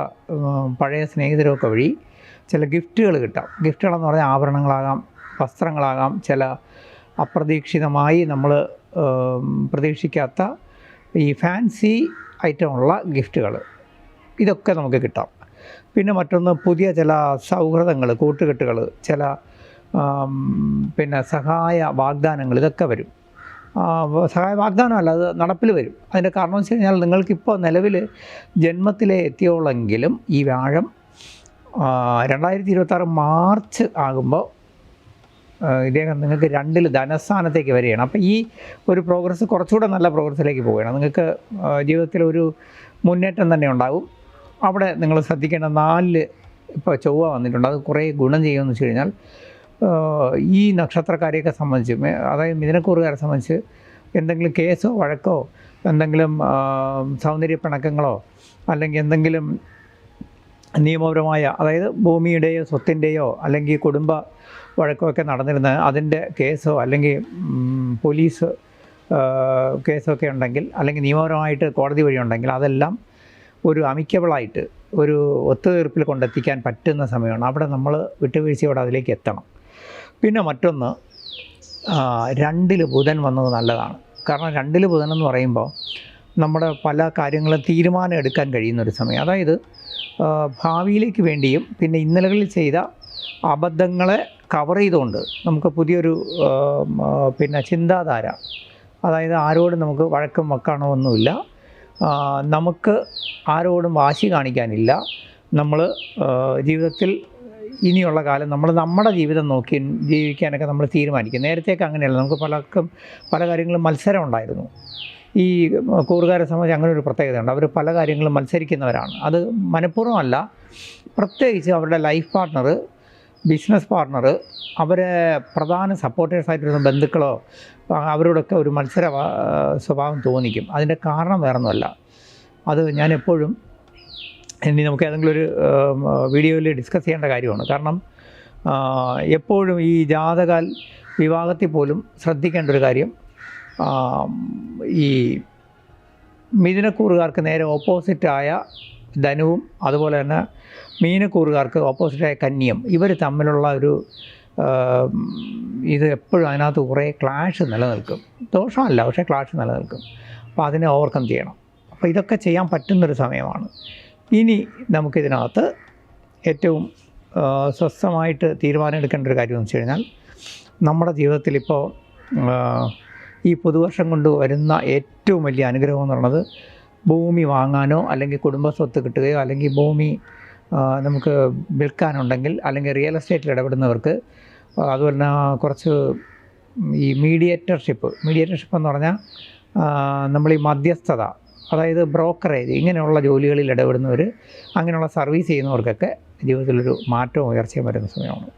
പഴയ സ്നേഹിതരൊക്കെ വഴി ചില ഗിഫ്റ്റുകൾ കിട്ടാം. ഗിഫ്റ്റുകളെന്ന് പറഞ്ഞാൽ ആഭരണങ്ങളാകാം, വസ്ത്രങ്ങളാകാം, ചില അപ്രതീക്ഷിതമായി നമ്മൾ പ്രതീക്ഷിക്കാത്ത ഈ ഫാൻസി ഐറ്റമുള്ള ഗിഫ്റ്റുകൾ, ഇതൊക്കെ നമുക്ക് കിട്ടാം. പിന്നെ മറ്റൊന്ന്, പുതിയ ചില സൗഹൃദങ്ങൾ, കൂട്ടുകെട്ടുകൾ, ചില പിന്നെ സഹായ വാഗ്ദാനങ്ങൾ, ഇതൊക്കെ വരും. സഹായ വാഗ്ദാനമല്ല, അത് നടപ്പിൽ വരും. അതിൻ്റെ കാരണം വെച്ച് കഴിഞ്ഞാൽ നിങ്ങൾക്കിപ്പോൾ നിലവിൽ ജന്മത്തിലെ എത്തിയോളെങ്കിലും ഈ വ്യാഴം 2026 മാർച്ച് ആകുമ്പോൾ ഇദ്ദേഹം നിങ്ങൾക്ക് 2ൽ ധനസ്ഥാനത്തേക്ക് വരികയാണ്. അപ്പോൾ ഈ ഒരു പ്രോഗ്രസ് കുറച്ചുകൂടെ നല്ല പ്രോഗ്രസ്സിലേക്ക് പോവുകയാണ്. നിങ്ങൾക്ക് ജീവിതത്തിൽ ഒരു മുന്നേറ്റം തന്നെ ഉണ്ടാകും. അവിടെ നിങ്ങൾ ശ്രദ്ധിക്കേണ്ട 4 ഇപ്പോൾ ചൊവ്വ വന്നിട്ടുണ്ട്. അത് കുറേ ഗുണം ചെയ്യുമെന്ന് വെച്ച് കഴിഞ്ഞാൽ ഈ നക്ഷത്രക്കാരെയൊക്കെ സംബന്ധിച്ച്, അതായത് മിഥുനക്കൂറുകാരെ സംബന്ധിച്ച് എന്തെങ്കിലും കേസോ വഴക്കോ എന്തെങ്കിലും സൗന്ദര്യ പിണക്കങ്ങളോ അല്ലെങ്കിൽ എന്തെങ്കിലും നിയമപരമായ, അതായത് ഭൂമിയുടെയോ സ്വത്തിൻ്റെയോ അല്ലെങ്കിൽ കുടുംബ വഴക്കോ ഒക്കെ നടന്നിരുന്ന അതിൻ്റെ കേസോ അല്ലെങ്കിൽ പോലീസ് കേസൊക്കെ ഉണ്ടെങ്കിൽ അല്ലെങ്കിൽ നിയമപരമായിട്ട് കോടതി വഴി ഉണ്ടെങ്കിൽ അതെല്ലാം ഒരു അമിക്കബിളായിട്ട് ഒരു ഒത്തുതീർപ്പിൽ കൊണ്ടെത്തിക്കാൻ പറ്റുന്ന സമയമാണ്. അവിടെ നമ്മൾ വിട്ടുവീഴ്ചയോടെ അതിലേക്ക് എത്തണം. പിന്നെ മറ്റൊന്ന്, 2ൽ ബുധൻ വന്നത് നല്ലതാണ്. കാരണം 2ൽ ബുധൻ എന്ന് പറയുമ്പോൾ നമ്മുടെ പല കാര്യങ്ങളും തീരുമാനം എടുക്കാൻ കഴിയുന്നൊരു സമയം. അതായത് ഭാവിയിലേക്ക് വേണ്ടിയും പിന്നെ ഇന്നലകളിൽ ചെയ്ത അബദ്ധങ്ങളെ കവർ ചെയ്തുകൊണ്ട് നമുക്ക് പുതിയൊരു പിന്നെ ചിന്താധാര, അതായത് ആരോടും നമുക്ക് വഴക്കും വക്കാണോ ഒന്നുമില്ല, നമുക്ക് ആരോടും വാശി കാണിക്കാനില്ല. നമ്മൾ ജീവിതത്തിൽ ഇനിയുള്ള കാലം നമ്മുടെ ജീവിതം നോക്കി ജീവിക്കാനൊക്കെ നമ്മൾ തീരുമാനിക്കും. നേരത്തേക്ക് അങ്ങനെയല്ല, നമുക്ക് പല കാര്യങ്ങളും മത്സരം ഉണ്ടായിരുന്നു. ഈ കൂറുകാരെ സംബന്ധിച്ച് അങ്ങനെ ഒരു പ്രത്യേകതയുണ്ട്. അവർ പല കാര്യങ്ങളും മത്സരിക്കുന്നവരാണ്. അത് മനഃപൂർവ്വമല്ല, പ്രത്യേകിച്ച് അവരുടെ ലൈഫ് പാർട്ട്ണർ, ബിസിനസ് പാർട്ട്ണർ, അവരെ പ്രധാന സപ്പോർട്ടേഴ്സായിട്ടിരുന്ന ബന്ധുക്കളോ അവരോടൊക്കെ ഒരു മത്സര സ്വഭാവം തോന്നിക്കും. അതിൻ്റെ കാരണം വേറൊന്നുമല്ല. അത് ഞാൻ എപ്പോഴും ഇനി നമുക്ക് ഏതെങ്കിലും ഒരു വീഡിയോയിൽ ഡിസ്കസ് ചെയ്യേണ്ട കാര്യമാണ്. കാരണം എപ്പോഴും ഈ ജാതകാൽ വിവാഹത്തിൽ പോലും ശ്രദ്ധിക്കേണ്ട ഒരു കാര്യം, ഈ മിഥുനക്കൂറുകാർക്ക് നേരെ ഓപ്പോസിറ്റായ ധനുവും അതുപോലെ തന്നെ മീനക്കൂറുകാർക്ക് ഓപ്പോസിറ്റായ കന്യയും, ഇവർ തമ്മിലുള്ള ഒരു ഇത് എപ്പോഴും അതിനകത്ത് കുറേ ക്ലാഷ് നിലനിൽക്കും. ദോഷമല്ല, പക്ഷേ ക്ലാഷ് നിലനിൽക്കും. അപ്പോൾ അതിനെ ഓവർകം ചെയ്യണം. അപ്പോൾ ഇതൊക്കെ ചെയ്യാൻ പറ്റുന്നൊരു സമയമാണ്. ഇനി നമുക്കിതിനകത്ത് ഏറ്റവും സ്വസ്ഥമായിട്ട് തീരുമാനം എടുക്കേണ്ട ഒരു കാര്യം എന്ന് വെച്ച് കഴിഞ്ഞാൽ, നമ്മുടെ ജീവിതത്തിലിപ്പോൾ ഈ പുതുവർഷം കൊണ്ട് വരുന്ന ഏറ്റവും വലിയ അനുഗ്രഹം എന്ന് പറയുന്നത്, ഭൂമി വാങ്ങാനോ അല്ലെങ്കിൽ കുടുംബ സ്വത്ത് കിട്ടുകയോ അല്ലെങ്കിൽ ഭൂമി നമുക്ക് വിൽക്കാനുണ്ടെങ്കിൽ അല്ലെങ്കിൽ റിയൽ എസ്റ്റേറ്റിൽ ഇടപെടുന്നവർക്ക്, അതുപോലെ തന്നെ കുറച്ച് ഈ മീഡിയേറ്റർഷിപ്പ് എന്ന് പറഞ്ഞാൽ നമ്മൾ ഈ മധ്യസ്ഥത, അതായത് ബ്രോക്കറേജ്, ഇങ്ങനെയുള്ള ജോലികളിൽ ഇടപെടുന്നവർ, അങ്ങനെയുള്ള സർവീസ് ചെയ്യുന്നവർക്കൊക്കെ ജീവിതത്തിലൊരു മാറ്റവും ഉയർച്ചയും വരുന്ന സമയമാണ്.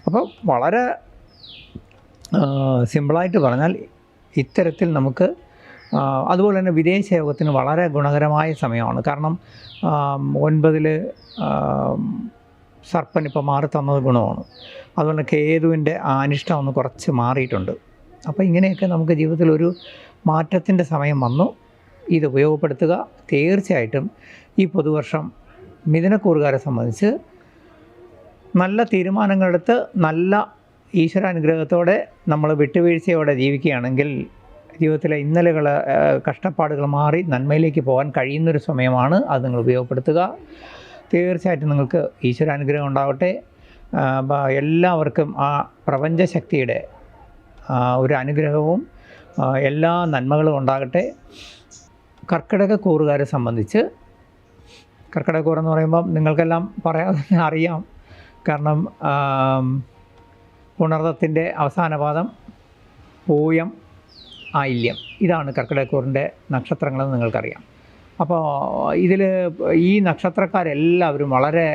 അപ്പോൾ വളരെ സിമ്പിളായിട്ട് പറഞ്ഞാൽ ഇത്തരത്തിൽ നമുക്ക് അതുപോലെ തന്നെ വിദേശ യോഗത്തിന് വളരെ ഗുണകരമായ സമയമാണ്. കാരണം 9 സർപ്പൻ ഇപ്പോൾ മാറി തന്നത് ഗുണമാണ്. അതുപോലെ കേതുവിൻ്റെ അനിഷ്ടം ഒന്ന് കുറച്ച് മാറിയിട്ടുണ്ട്. അപ്പോൾ ഇങ്ങനെയൊക്കെ നമുക്ക് ജീവിതത്തിൽ ഒരു മാറ്റത്തിൻ്റെ സമയം വന്നു. ഇത് ഉപയോഗപ്പെടുത്തുക. തീർച്ചയായിട്ടും ഈ പുതുവർഷം മിഥുനക്കൂറുകാരെ സംബന്ധിച്ച് നല്ല തീരുമാനങ്ങളെടുത്ത് നല്ല ഈശ്വരാനുഗ്രഹത്തോടെ നമ്മൾ വിട്ടുവീഴ്ചയോടെ ജീവിക്കുകയാണെങ്കിൽ ജീവിതത്തിലെ ഇന്നലകൾ കഷ്ടപ്പാടുകൾ മാറി നന്മയിലേക്ക് പോകാൻ കഴിയുന്നൊരു സമയമാണ്. അത് നിങ്ങൾ ഉപയോഗപ്പെടുത്തുക. തീർച്ചയായിട്ടും നിങ്ങൾക്ക് ഈശ്വരാനുഗ്രഹം ഉണ്ടാവട്ടെ. എല്ലാവർക്കും ആ പ്രപഞ്ചശക്തിയുടെ ഒരു അനുഗ്രഹവും എല്ലാ നന്മകളും ഉണ്ടാകട്ടെ. കർക്കിടക കൂറുകാരെ സംബന്ധിച്ച് കർക്കിടക കൂറെന്ന് പറയുമ്പം നിങ്ങൾക്കെല്ലാം പറയാതെ അറിയാം. കാരണം പുണർദത്തിൻ്റെ അവസാന പാദം, പൂയം, ആയില്യം, ഇതാണ് കർക്കിടകക്കൂറിൻ്റെ നക്ഷത്രങ്ങളെന്ന് നിങ്ങൾക്കറിയാം. അപ്പോൾ ഇതിൽ ഈ നക്ഷത്രക്കാരെല്ലാവരും വളരെ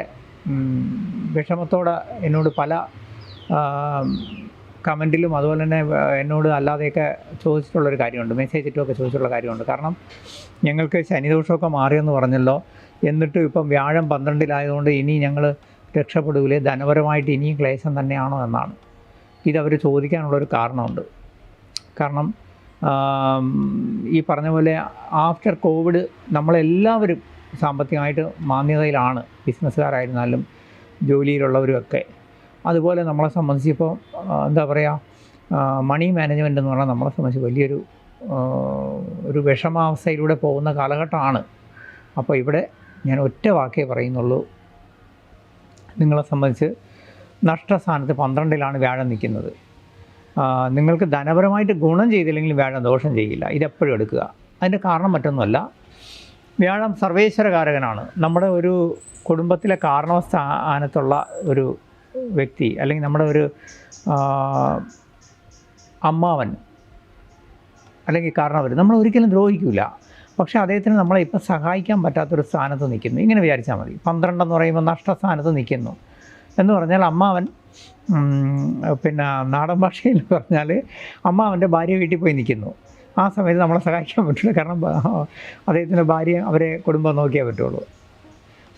വിഷമത്തോടെ എന്നോട് പല കമൻറ്റിലും അതുപോലെ തന്നെ എന്നോട് അല്ലാതെയൊക്കെ ചോദിച്ചിട്ടുള്ളൊരു കാര്യമുണ്ട്, മെസ്സേജ് ഇട്ടുമൊക്കെ ചോദിച്ചിട്ടുള്ള കാര്യമുണ്ട്. കാരണം ഞങ്ങൾക്ക് ശനിദോഷമൊക്കെ മാറിയെന്ന് പറഞ്ഞല്ലോ, എന്നിട്ടും ഇപ്പം വ്യാഴം 12-ലായതുകൊണ്ട് ഇനി ഞങ്ങൾ രക്ഷപ്പെടൂലേ, ധനപരമായിട്ട് ഇനിയും ക്ലേശം തന്നെയാണോ എന്നാണ് ഇതവർ ചോദിക്കാനുള്ളൊരു കാരണമുണ്ട്. കാരണം ഈ പറഞ്ഞ പോലെ ആഫ്റ്റർ കോവിഡ് നമ്മളെല്ലാവരും സാമ്പത്തികമായിട്ട് മാന്യതയിലാണ്, ബിസിനസ്സുകാരായിരുന്നാലും ജോലിയിലുള്ളവരുമൊക്കെ. അതുപോലെ നമ്മളെ സംബന്ധിച്ച് ഇപ്പോൾ എന്താ പറയുക, മണി മാനേജ്മെൻറ്റ് എന്ന് പറഞ്ഞാൽ നമ്മളെ സംബന്ധിച്ച് വലിയൊരു ഒരു വിഷമാവസ്ഥയിലൂടെ പോകുന്ന കാലഘട്ടമാണ്. അപ്പോൾ ഇവിടെ ഞാൻ ഒറ്റ വാക്കേ പറയുന്നുള്ളൂ, നിങ്ങളെ സംബന്ധിച്ച് നഷ്ടസ്ഥാനത്ത് 12-ലാണ് വ്യാഴം നിൽക്കുന്നത്. നിങ്ങൾക്ക് ധനപരമായിട്ട് ഗുണം ചെയ്തില്ലെങ്കിലും വ്യാഴം ദോഷം ചെയ്യില്ല. ഇതെപ്പോഴും എടുക്കുക. അതിൻ്റെ കാരണം മറ്റൊന്നുമല്ല, വ്യാഴം സർവേശ്വരകാരകനാണ്. നമ്മുടെ ഒരു കുടുംബത്തിലെ കാരണവസ്ഥാനത്തുള്ള ഒരു വ്യക്തി അല്ലെങ്കിൽ നമ്മുടെ ഒരു അമ്മാവൻ അല്ലെങ്കിൽ കാരണവർ നമ്മൾ ഒരിക്കലും ദ്രോഹിക്കില്ല. പക്ഷേ അദ്ദേഹത്തിന് നമ്മളെ ഇപ്പം സഹായിക്കാൻ പറ്റാത്തൊരു സ്ഥാനത്ത് നിൽക്കുന്നു. ഇങ്ങനെ വിചാരിച്ചാൽ മതി. 12 എന്ന് പറയുമ്പോൾ നഷ്ടസ്ഥാനത്ത് നിൽക്കുന്നു എന്ന് പറഞ്ഞാൽ അമ്മാവൻ, പിന്നെ നാടൻ ഭാഷയിൽ പറഞ്ഞാൽ അമ്മാവൻ്റെ ഭാര്യ വീട്ടിൽ പോയി നിൽക്കുന്നു. ആ സമയത്ത് നമ്മളെ സഹായിക്കാൻ പറ്റില്ല. കാരണം അദ്ദേഹത്തിൻ്റെ ഭാര്യ അവരെ കുടുംബം നോക്കിയേ പറ്റുള്ളൂ.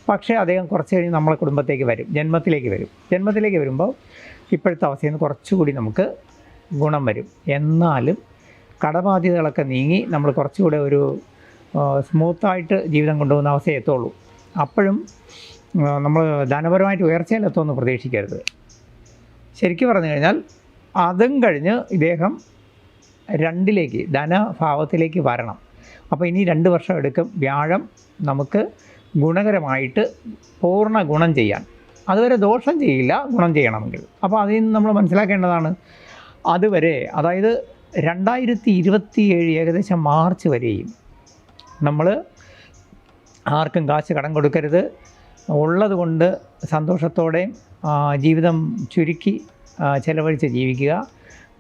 പക്ഷേ അദ്ദേഹം കുറച്ച് കഴിഞ്ഞ് നമ്മളെ കുടുംബത്തേക്ക് വരും, ജന്മത്തിലേക്ക് വരുമ്പോൾ ഇപ്പോഴത്തെ അവസ്ഥയിൽ നിന്ന് കുറച്ചുകൂടി നമുക്ക് ഗുണം വരും. എന്നാലും കടബാധ്യതകളൊക്കെ നീങ്ങി നമ്മൾ കുറച്ചുകൂടെ ഒരു സ്മൂത്തായിട്ട് ജീവിതം കൊണ്ടുപോകുന്ന അവസ്ഥയെ എത്തുള്ളൂ. അപ്പോഴും നമ്മൾ ധനപരമായിട്ട് ഉയർച്ചയിലെത്തുമെന്ന് പ്രതീക്ഷിക്കരുത്. ശരിക്കും പറഞ്ഞു കഴിഞ്ഞാൽ അതും കഴിഞ്ഞ് ഇദ്ദേഹം 2-ലേക്ക് ധനഭാവത്തിലേക്ക് വരണം. അപ്പോൾ ഇനി 2 വർഷം എടുക്കും വ്യാഴം നമുക്ക് ഗുണകരമായിട്ട് പൂർണ്ണ ഗുണം ചെയ്യാൻ. അതുവരെ ദോഷം ചെയ്യില്ല, ഗുണം ചെയ്യണമെങ്കിൽ. അപ്പോൾ അതിൽ നിന്ന് നമ്മൾ മനസ്സിലാക്കേണ്ടതാണ്, അതുവരെ അതായത് 2027 ഏകദേശം മാർച്ച് വരെയും നമ്മൾ ആർക്കും കാശ് കടം കൊടുക്കരുത്. ഉള്ളത് കൊണ്ട് സന്തോഷത്തോടെ ജീവിതം ചുരുക്കി ചിലവഴിച്ച് ജീവിക്കുക.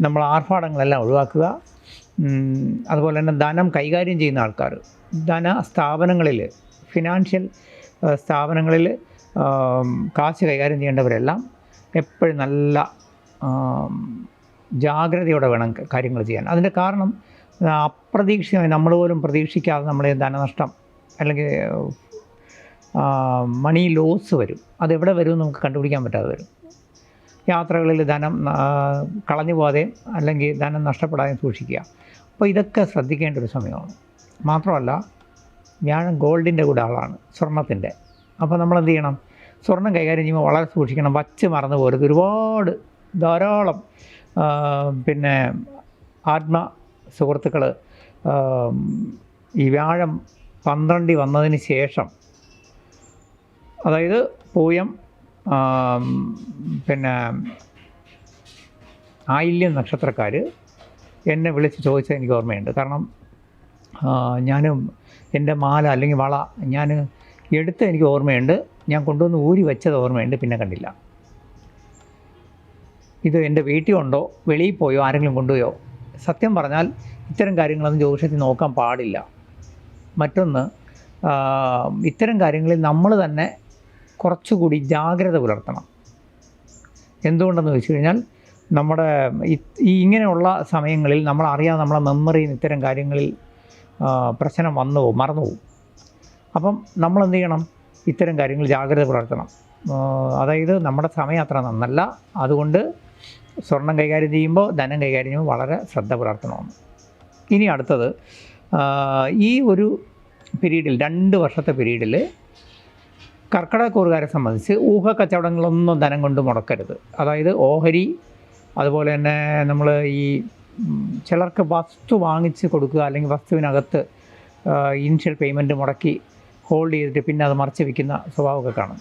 നമ്മൾ ആർഭാടങ്ങളെല്ലാം ഒഴിവാക്കുക. അതുപോലെ തന്നെ ധനം കൈകാര്യം ചെയ്യുന്ന ആൾക്കാർ, ധനസ്ഥാപനങ്ങളിൽ, ഫിനാൻഷ്യൽ സ്ഥാപനങ്ങളിൽ കാശ് കൈകാര്യം ചെയ്യേണ്ടവരെല്ലാം എപ്പോഴും നല്ല ജാഗ്രതയോടെ വേണം കാര്യങ്ങൾ ചെയ്യാൻ. അതിൻ്റെ കാരണം അപ്രതീക്ഷിതമായി നമ്മൾ പോലും പ്രതീക്ഷിക്കാതെ നമ്മളെ ധനനഷ്ടം അല്ലെങ്കിൽ മണി ലോസ് വരും. അതെവിടെ വരും നമുക്ക് കണ്ടുപിടിക്കാൻ പറ്റാതെ വരും. യാത്രകളിൽ ധനം കളഞ്ഞു പോകാതെയും അല്ലെങ്കിൽ ധനം നഷ്ടപ്പെടാതെയും സൂക്ഷിക്കുക. അപ്പോൾ ഇതൊക്കെ ശ്രദ്ധിക്കേണ്ട ഒരു സമയമാണ്. മാത്രമല്ല വ്യാഴം ഗോൾഡിൻ്റെ കൂടെ ആളാണ്, സ്വർണത്തിൻ്റെ. അപ്പോൾ നമ്മളെന്ത് ചെയ്യണം, സ്വർണം കൈകാര്യം ചെയ്യുമ്പോൾ വളരെ സൂക്ഷിക്കണം, വച്ച് മറന്നു പോരുത്. ഒരുപാട് ധാരാളം പിന്നെ സുഹൃത്തുക്കൾ ഈ വ്യാഴം 12 വന്നതിന് ശേഷം, അതായത് പൂയം പിന്നെ ആയില്യം നക്ഷത്രക്കാർ എന്നെ വിളിച്ച് ചോദിച്ചത് എനിക്ക് ഓർമ്മയുണ്ട്. കാരണം ഞാനും എൻ്റെ മാല അല്ലെങ്കിൽ വള ഞാൻ എടുത്ത് എനിക്ക് ഓർമ്മയുണ്ട്, ഞാൻ കൊണ്ടുവന്ന് ഊരി വെച്ചത് ഓർമ്മയുണ്ട്, പിന്നെ കണ്ടില്ല. ഇത് എൻ്റെ വീട്ടിൽ ഉണ്ടോ, വെളിയിൽ പോയോ, ആരെങ്കിലും കൊണ്ടുപോയോ? സത്യം പറഞ്ഞാൽ ഇത്തരം കാര്യങ്ങളൊന്നും ജ്യോതിഷത്തിൽ നോക്കാൻ പാടില്ല. മറ്റൊന്ന്, ഇത്തരം കാര്യങ്ങളിൽ നമ്മൾ തന്നെ കുറച്ചുകൂടി ജാഗ്രത പുലർത്തണം. എന്തുകൊണ്ടെന്ന് വെച്ച് കഴിഞ്ഞാൽ നമ്മുടെ ഈ ഇങ്ങനെയുള്ള സമയങ്ങളിൽ നമ്മളറിയാതെ നമ്മളെ മെമ്മറിയിൽ ഇത്തരം കാര്യങ്ങളിൽ പ്രശ്നം വന്നു പോകും, മറന്നു പോകും. അപ്പം നമ്മളെന്ത് ചെയ്യണം? ഇത്തരം കാര്യങ്ങൾ ജാഗ്രത പുലർത്തണം. അതായത് നമ്മുടെ സമയം അത്ര നന്നല്ല. അതുകൊണ്ട് സ്വർണം കൈകാര്യം ചെയ്യുമ്പോൾ, ധനം കൈകാര്യം ചെയ്യുമ്പോൾ വളരെ ശ്രദ്ധ പുലർത്തണമെന്ന്. ഇനി അടുത്തത്, ഈ ഒരു പീരീഡിൽ 2 വർഷത്തെ പീരീഡിൽ കർക്കിടകക്കൂറുകാരെ സംബന്ധിച്ച് ഊഹക്കച്ചവടങ്ങളൊന്നും ധനം കൊണ്ട് മുടക്കരുത്. അതായത് ഓഹരി, അതുപോലെ തന്നെ നമ്മൾ ഈ ചിലർക്ക് വസ്തു വാങ്ങിച്ച് കൊടുക്കുക, അല്ലെങ്കിൽ വസ്തുവിനകത്ത് ഇനിഷ്യൽ പേയ്മെൻറ്റ് മുടക്കി ഹോൾഡ് ചെയ്തിട്ട് പിന്നെ അത് മറച്ച് വയ്ക്കുന്ന സ്വഭാവമൊക്കെ കാണും.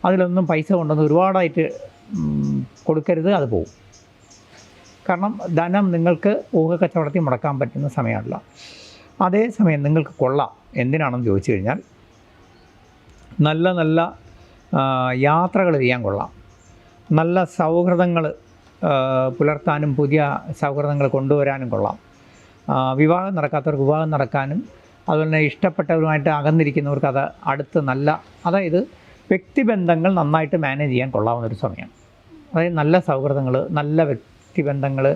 അതിലൊന്നും പൈസ കൊണ്ടൊന്നും ഒരുപാടായിട്ട് കൊടുക്കരുത്, അത് പോവും. കാരണം ധനം നിങ്ങൾക്ക് ഊഹക്കച്ചവടത്തിൽ മുടക്കാൻ പറ്റുന്ന സമയമല്ല. അതേസമയം നിങ്ങൾക്ക് കൊള്ളാം. എന്തിനാണെന്ന് ചോദിച്ചു കഴിഞ്ഞാൽ, നല്ല നല്ല യാത്രകൾ ചെയ്യാൻ കൊള്ളാം, നല്ല സൗഹൃദങ്ങൾ പുലർത്താനും പുതിയ സൗഹൃദങ്ങൾ കൊണ്ടുവരാനും കൊള്ളാം. വിവാഹം നടക്കാത്തവർക്ക് വിവാഹം നടക്കാനും, അതുപോലെ തന്നെ ഇഷ്ടപ്പെട്ടവരുമായിട്ട് അകന്നിരിക്കുന്നവർക്ക് അത് അടുത്ത് നല്ല, അതായത് വ്യക്തിബന്ധങ്ങൾ നന്നായിട്ട് മാനേജ് ചെയ്യാൻ കൊള്ളാവുന്നൊരു സമയമാണ്. അതായത് നല്ല സൗഹൃദങ്ങൾ, നല്ല വ്യക്തിബന്ധങ്ങൾ,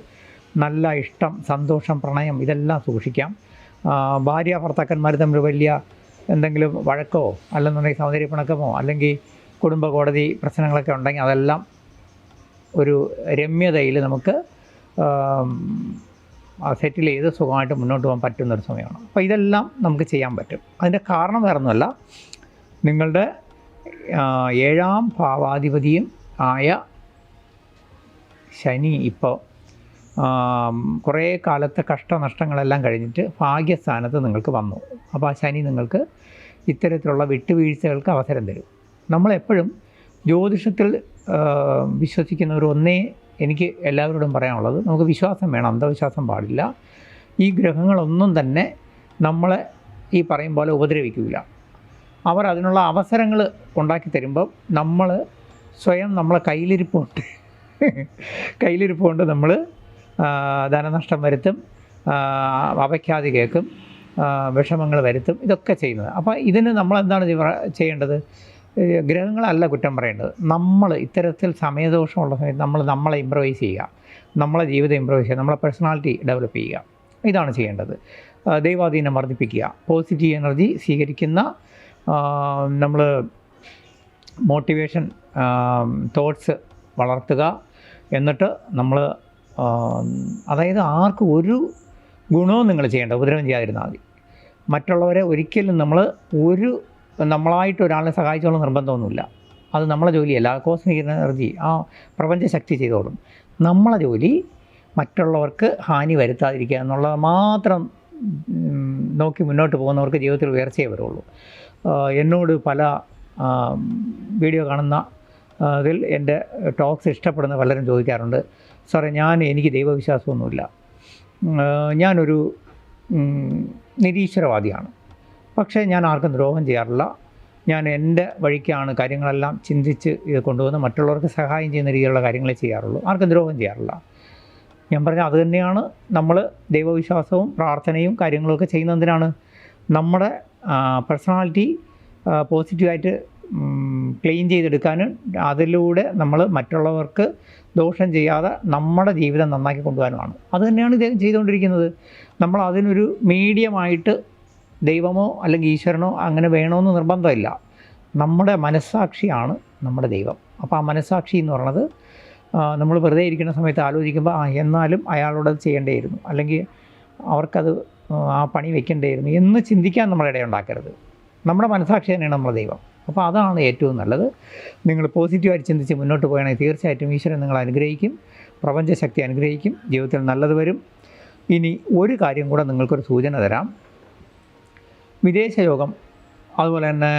നല്ല ഇഷ്ടം, സന്തോഷം, പ്രണയം, ഇതെല്ലാം സൂക്ഷിക്കാം. ഭാര്യ ഭർത്താക്കന്മാർ തമ്മിൽ വലിയ എന്തെങ്കിലും വഴക്കോ അല്ലെന്നുണ്ടെങ്കിൽ സൗന്ദര്യപ്പിണക്കമോ അല്ലെങ്കിൽ കുടുംബ കോടതി പ്രശ്നങ്ങളൊക്കെ ഉണ്ടെങ്കിൽ അതെല്ലാം ഒരു രമ്യതയിൽ നമുക്ക് സെറ്റിൽ ചെയ്ത് സുഖമായിട്ട് മുന്നോട്ട് പോകാൻ പറ്റുന്നൊരു സമയമാണ്. അപ്പോൾ ഇതെല്ലാം നമുക്ക് ചെയ്യാൻ പറ്റും. അതിൻ്റെ കാരണം വേറൊന്നുമല്ല, നിങ്ങളുടെ 7ാം ഭാവാധിപതിയും ആയ ശനി ഇപ്പോൾ കുറേ കാലത്തെ കഷ്ടനഷ്ടങ്ങളെല്ലാം കഴിഞ്ഞിട്ട് ഭാഗ്യസ്ഥാനത്ത് നിങ്ങൾക്ക് വന്നു. അപ്പോൾ ആ ശനി നിങ്ങൾക്ക് ഇത്തരത്തിലുള്ള വിട്ടുവീഴ്ചകൾക്ക് അവസരം തരും. നമ്മളെപ്പോഴും ജ്യോതിഷത്തിൽ വിശ്വസിക്കുന്നവർ ഒന്നേ എനിക്ക് എല്ലാവരോടും പറയാനുള്ളത്, നമുക്ക് വിശ്വാസം വേണം, അന്ധവിശ്വാസം പാടില്ല. ഈ ഗ്രഹങ്ങളൊന്നും തന്നെ നമ്മളെ ഈ പറയും പോലെ ഉപദ്രവിക്കില്ല. അവർ അതിനുള്ള അവസരങ്ങൾ ഉണ്ടാക്കി തരുമ്പം നമ്മൾ സ്വയം നമ്മളെ കയ്യിലിരിപ്പുകൊണ്ട് നമ്മൾ ധനനഷ്ടം വരുത്തും, അപഖ്യാതി കേൾക്കും, വിഷമങ്ങൾ വരുത്തും, ഇതൊക്കെ ചെയ്യുന്നത്. അപ്പോൾ ഇതിന് നമ്മളെന്താണ് ചെയ്യേണ്ടത്? ഗ്രഹങ്ങളല്ല കുറ്റം പറയേണ്ടത്. നമ്മൾ ഇത്തരത്തിൽ സമയദോഷമുള്ള സമയത്ത് നമ്മളെ ഇമ്പ്രവൈസ് ചെയ്യുക, നമ്മളെ ജീവിതം ഇമ്പ്രവൈസ് ചെയ്യുക, നമ്മളെ പേഴ്സണാലിറ്റി ഡെവലപ്പ് ചെയ്യുക, ഇതാണ് ചെയ്യേണ്ടത്. ദൈവാധീനം വർദ്ധിപ്പിക്കുക, പോസിറ്റീവ് എനർജി സ്വീകരിക്കുന്ന നമ്മൾ മോട്ടിവേഷൻ തോട്ട്സ് വളർത്തുക. എന്നിട്ട് നമ്മൾ അതായത് ആർക്കും ഒരു ഗുണവും നിങ്ങൾ ചെയ്യേണ്ട, ഉപദ്രവം ചെയ്യാതിരുന്നാൽ മതി. മറ്റുള്ളവരെ ഒരിക്കലും നമ്മളായിട്ട് ഒരാളെ സഹായിച്ചോളം നിർബന്ധമൊന്നുമില്ല. അത് നമ്മളെ ജോലിയല്ല. കോസ്മിക് എനർജി, ആ പ്രപഞ്ചശക്തി ചെയ്തോളും. നമ്മളെ ജോലി മറ്റുള്ളവർക്ക് ഹാനി വരുത്താതിരിക്കുക എന്നുള്ളത് മാത്രം നോക്കി മുന്നോട്ട് പോകുന്നവർക്ക് ജീവിതത്തിൽ ഉയർച്ചയേ വരുള്ളൂ. എന്നോട് പല വീഡിയോ കാണുന്ന അതിൽ എൻ്റെ ടോക്സ് ഇഷ്ടപ്പെടുന്ന പലരും ചോദിക്കാറുണ്ട്, സാറേ എനിക്ക് ദൈവവിശ്വാസമൊന്നുമില്ല, ഞാനൊരു നിരീശ്വരവാദിയാണ്, പക്ഷേ ഞാൻ ആർക്കും ദ്രോഹം ചെയ്യാറില്ല, ഞാൻ എൻ്റെ വഴിക്കാണ് കാര്യങ്ങളെല്ലാം ചിന്തിച്ച് ഇത് കൊണ്ടുവന്ന് മറ്റുള്ളവർക്ക് സഹായം ചെയ്യുന്ന രീതിയിലുള്ള കാര്യങ്ങളെ ചെയ്യാറുള്ളൂ, ആർക്കും ദ്രോഹം ചെയ്യാറില്ല. ഞാൻ പറഞ്ഞാൽ അത് തന്നെയാണ് നമ്മൾ ദൈവവിശ്വാസവും പ്രാർത്ഥനയും കാര്യങ്ങളൊക്കെ ചെയ്യുന്നതിനാണ്. നമ്മുടെ പേഴ്സണാലിറ്റി പോസിറ്റീവായിട്ട് ക്ലീൻ ചെയ്തെടുക്കാനും അതിലൂടെ നമ്മൾ മറ്റുള്ളവർക്ക് ദോഷം ചെയ്യാതെ നമ്മുടെ ജീവിതം നന്നാക്കി കൊണ്ടുപോകാനുമാണ്. അത് തന്നെയാണ് ഇദ്ദേഹം ചെയ്തുകൊണ്ടിരിക്കുന്നത്. നമ്മൾ അതിനൊരു മീഡിയമായിട്ട് ദൈവമോ അല്ലെങ്കിൽ ഈശ്വരനോ അങ്ങനെ വേണമെന്ന് നിർബന്ധമില്ല. നമ്മുടെ മനസ്സാക്ഷിയാണ് നമ്മുടെ ദൈവം. അപ്പോൾ ആ മനസ്സാക്ഷി എന്ന് പറയുന്നത് നമ്മൾ വെറുതെ ഇരിക്കുന്ന സമയത്ത് ആലോചിക്കുമ്പോൾ എന്നാലും അയാളോടത് ചെയ്യേണ്ടിയിരുന്നു, അല്ലെങ്കിൽ അവർക്കത് ആ പണി വെക്കേണ്ടിയിരുന്നു എന്ന് ചിന്തിക്കാൻ നമ്മളിട ഉണ്ടാക്കരുത്. നമ്മുടെ മനസ്സാക്ഷി തന്നെയാണ് നമ്മുടെ ദൈവം. അപ്പോൾ അതാണ് ഏറ്റവും നല്ലത്. നിങ്ങൾ പോസിറ്റീവായിട്ട് ചിന്തിച്ച് മുന്നോട്ട് പോവുകയാണെങ്കിൽ തീർച്ചയായിട്ടും ഈശ്വരൻ നിങ്ങളെ അനുഗ്രഹിക്കും, പ്രപഞ്ചശക്തി അനുഗ്രഹിക്കും, ജീവിതത്തിൽ നല്ലത് വരും. ഇനി ഒരു കാര്യം കൂടെ നിങ്ങൾക്കൊരു സൂചന തരാം. വിദേശയോഗം, അതുപോലെ തന്നെ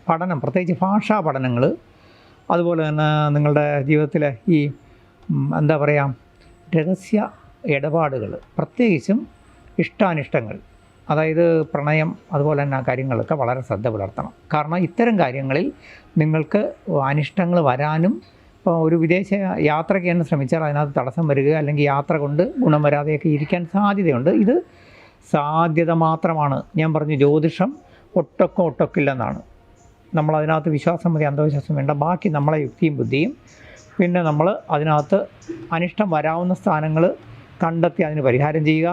പഠനം, പ്രത്യേകിച്ച് ഭാഷാ പഠനങ്ങൾ, അതുപോലെ തന്നെ നിങ്ങളുടെ ജീവിതത്തിലെ ഈ എന്താ പറയുക രഹസ്യ ഇടപാടുകൾ, പ്രത്യേകിച്ചും ഇഷ്ടാനിഷ്ടങ്ങൾ, അതായത് പ്രണയം, അതുപോലെ തന്നെ ആ കാര്യങ്ങളൊക്കെ വളരെ ശ്രദ്ധ പുലർത്തണം. കാരണം ഇത്തരം കാര്യങ്ങളിൽ നിങ്ങൾക്ക് അനിഷ്ടങ്ങൾ വരാനും, ഇപ്പോൾ ഒരു വിദേശ യാത്രയ്ക്ക് തന്നെ ശ്രമിച്ചാൽ അതിനകത്ത് തടസ്സം വരിക, അല്ലെങ്കിൽ യാത്ര കൊണ്ട് ഗുണം വരാതെയൊക്കെ ഇരിക്കാൻ സാധ്യതയുണ്ട്. ഇത് സാധ്യത മാത്രമാണ്. ഞാൻ പറഞ്ഞു ജ്യോതിഷം ഒട്ടൊക്കില്ലെന്നാണ്. നമ്മളതിനകത്ത് വിശ്വാസം മതി, അന്ധവിശ്വാസം വേണ്ട. ബാക്കി നമ്മളെ യുക്തിയും ബുദ്ധിയും പിന്നെ നമ്മൾ അതിനകത്ത് അനിഷ്ടം വരാവുന്ന സ്ഥാനങ്ങൾ കണ്ടെത്തി അതിന് പരിഹാരം ചെയ്യുക.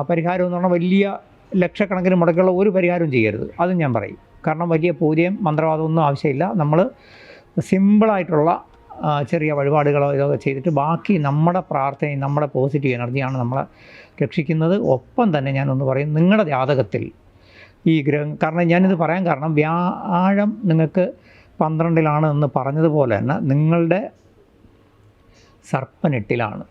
പരിഹാരം എന്ന് പറഞ്ഞാൽ വലിയ ലക്ഷക്കണക്കിന് മുടക്കുള്ള ഒരു പരിഹാരവും ചെയ്യരുത്, അതും ഞാൻ പറയും. കാരണം വലിയ പൂജയും മന്ത്രവാദമൊന്നും ആവശ്യമില്ല. നമ്മൾ സിമ്പിളായിട്ടുള്ള ചെറിയ വഴിപാടുകളോ ഇതൊക്കെ ചെയ്തിട്ട് ബാക്കി നമ്മുടെ പ്രാർത്ഥനയും നമ്മുടെ പോസിറ്റീവ് എനർജിയാണ് നമ്മളെ രക്ഷിക്കുന്നത്. ഒപ്പം തന്നെ ഞാനൊന്ന് പറയും, നിങ്ങളുടെ ജാതകത്തിൽ ഈ ഗ്രഹം, കാരണം ഞാനിത് പറയാൻ കാരണം വ്യാഴം നിങ്ങൾക്ക് 12-ലാണ് എന്ന് പറഞ്ഞതുപോലെ തന്നെ നിങ്ങളുടെ സർപ്പനെട്ടിലാണ്,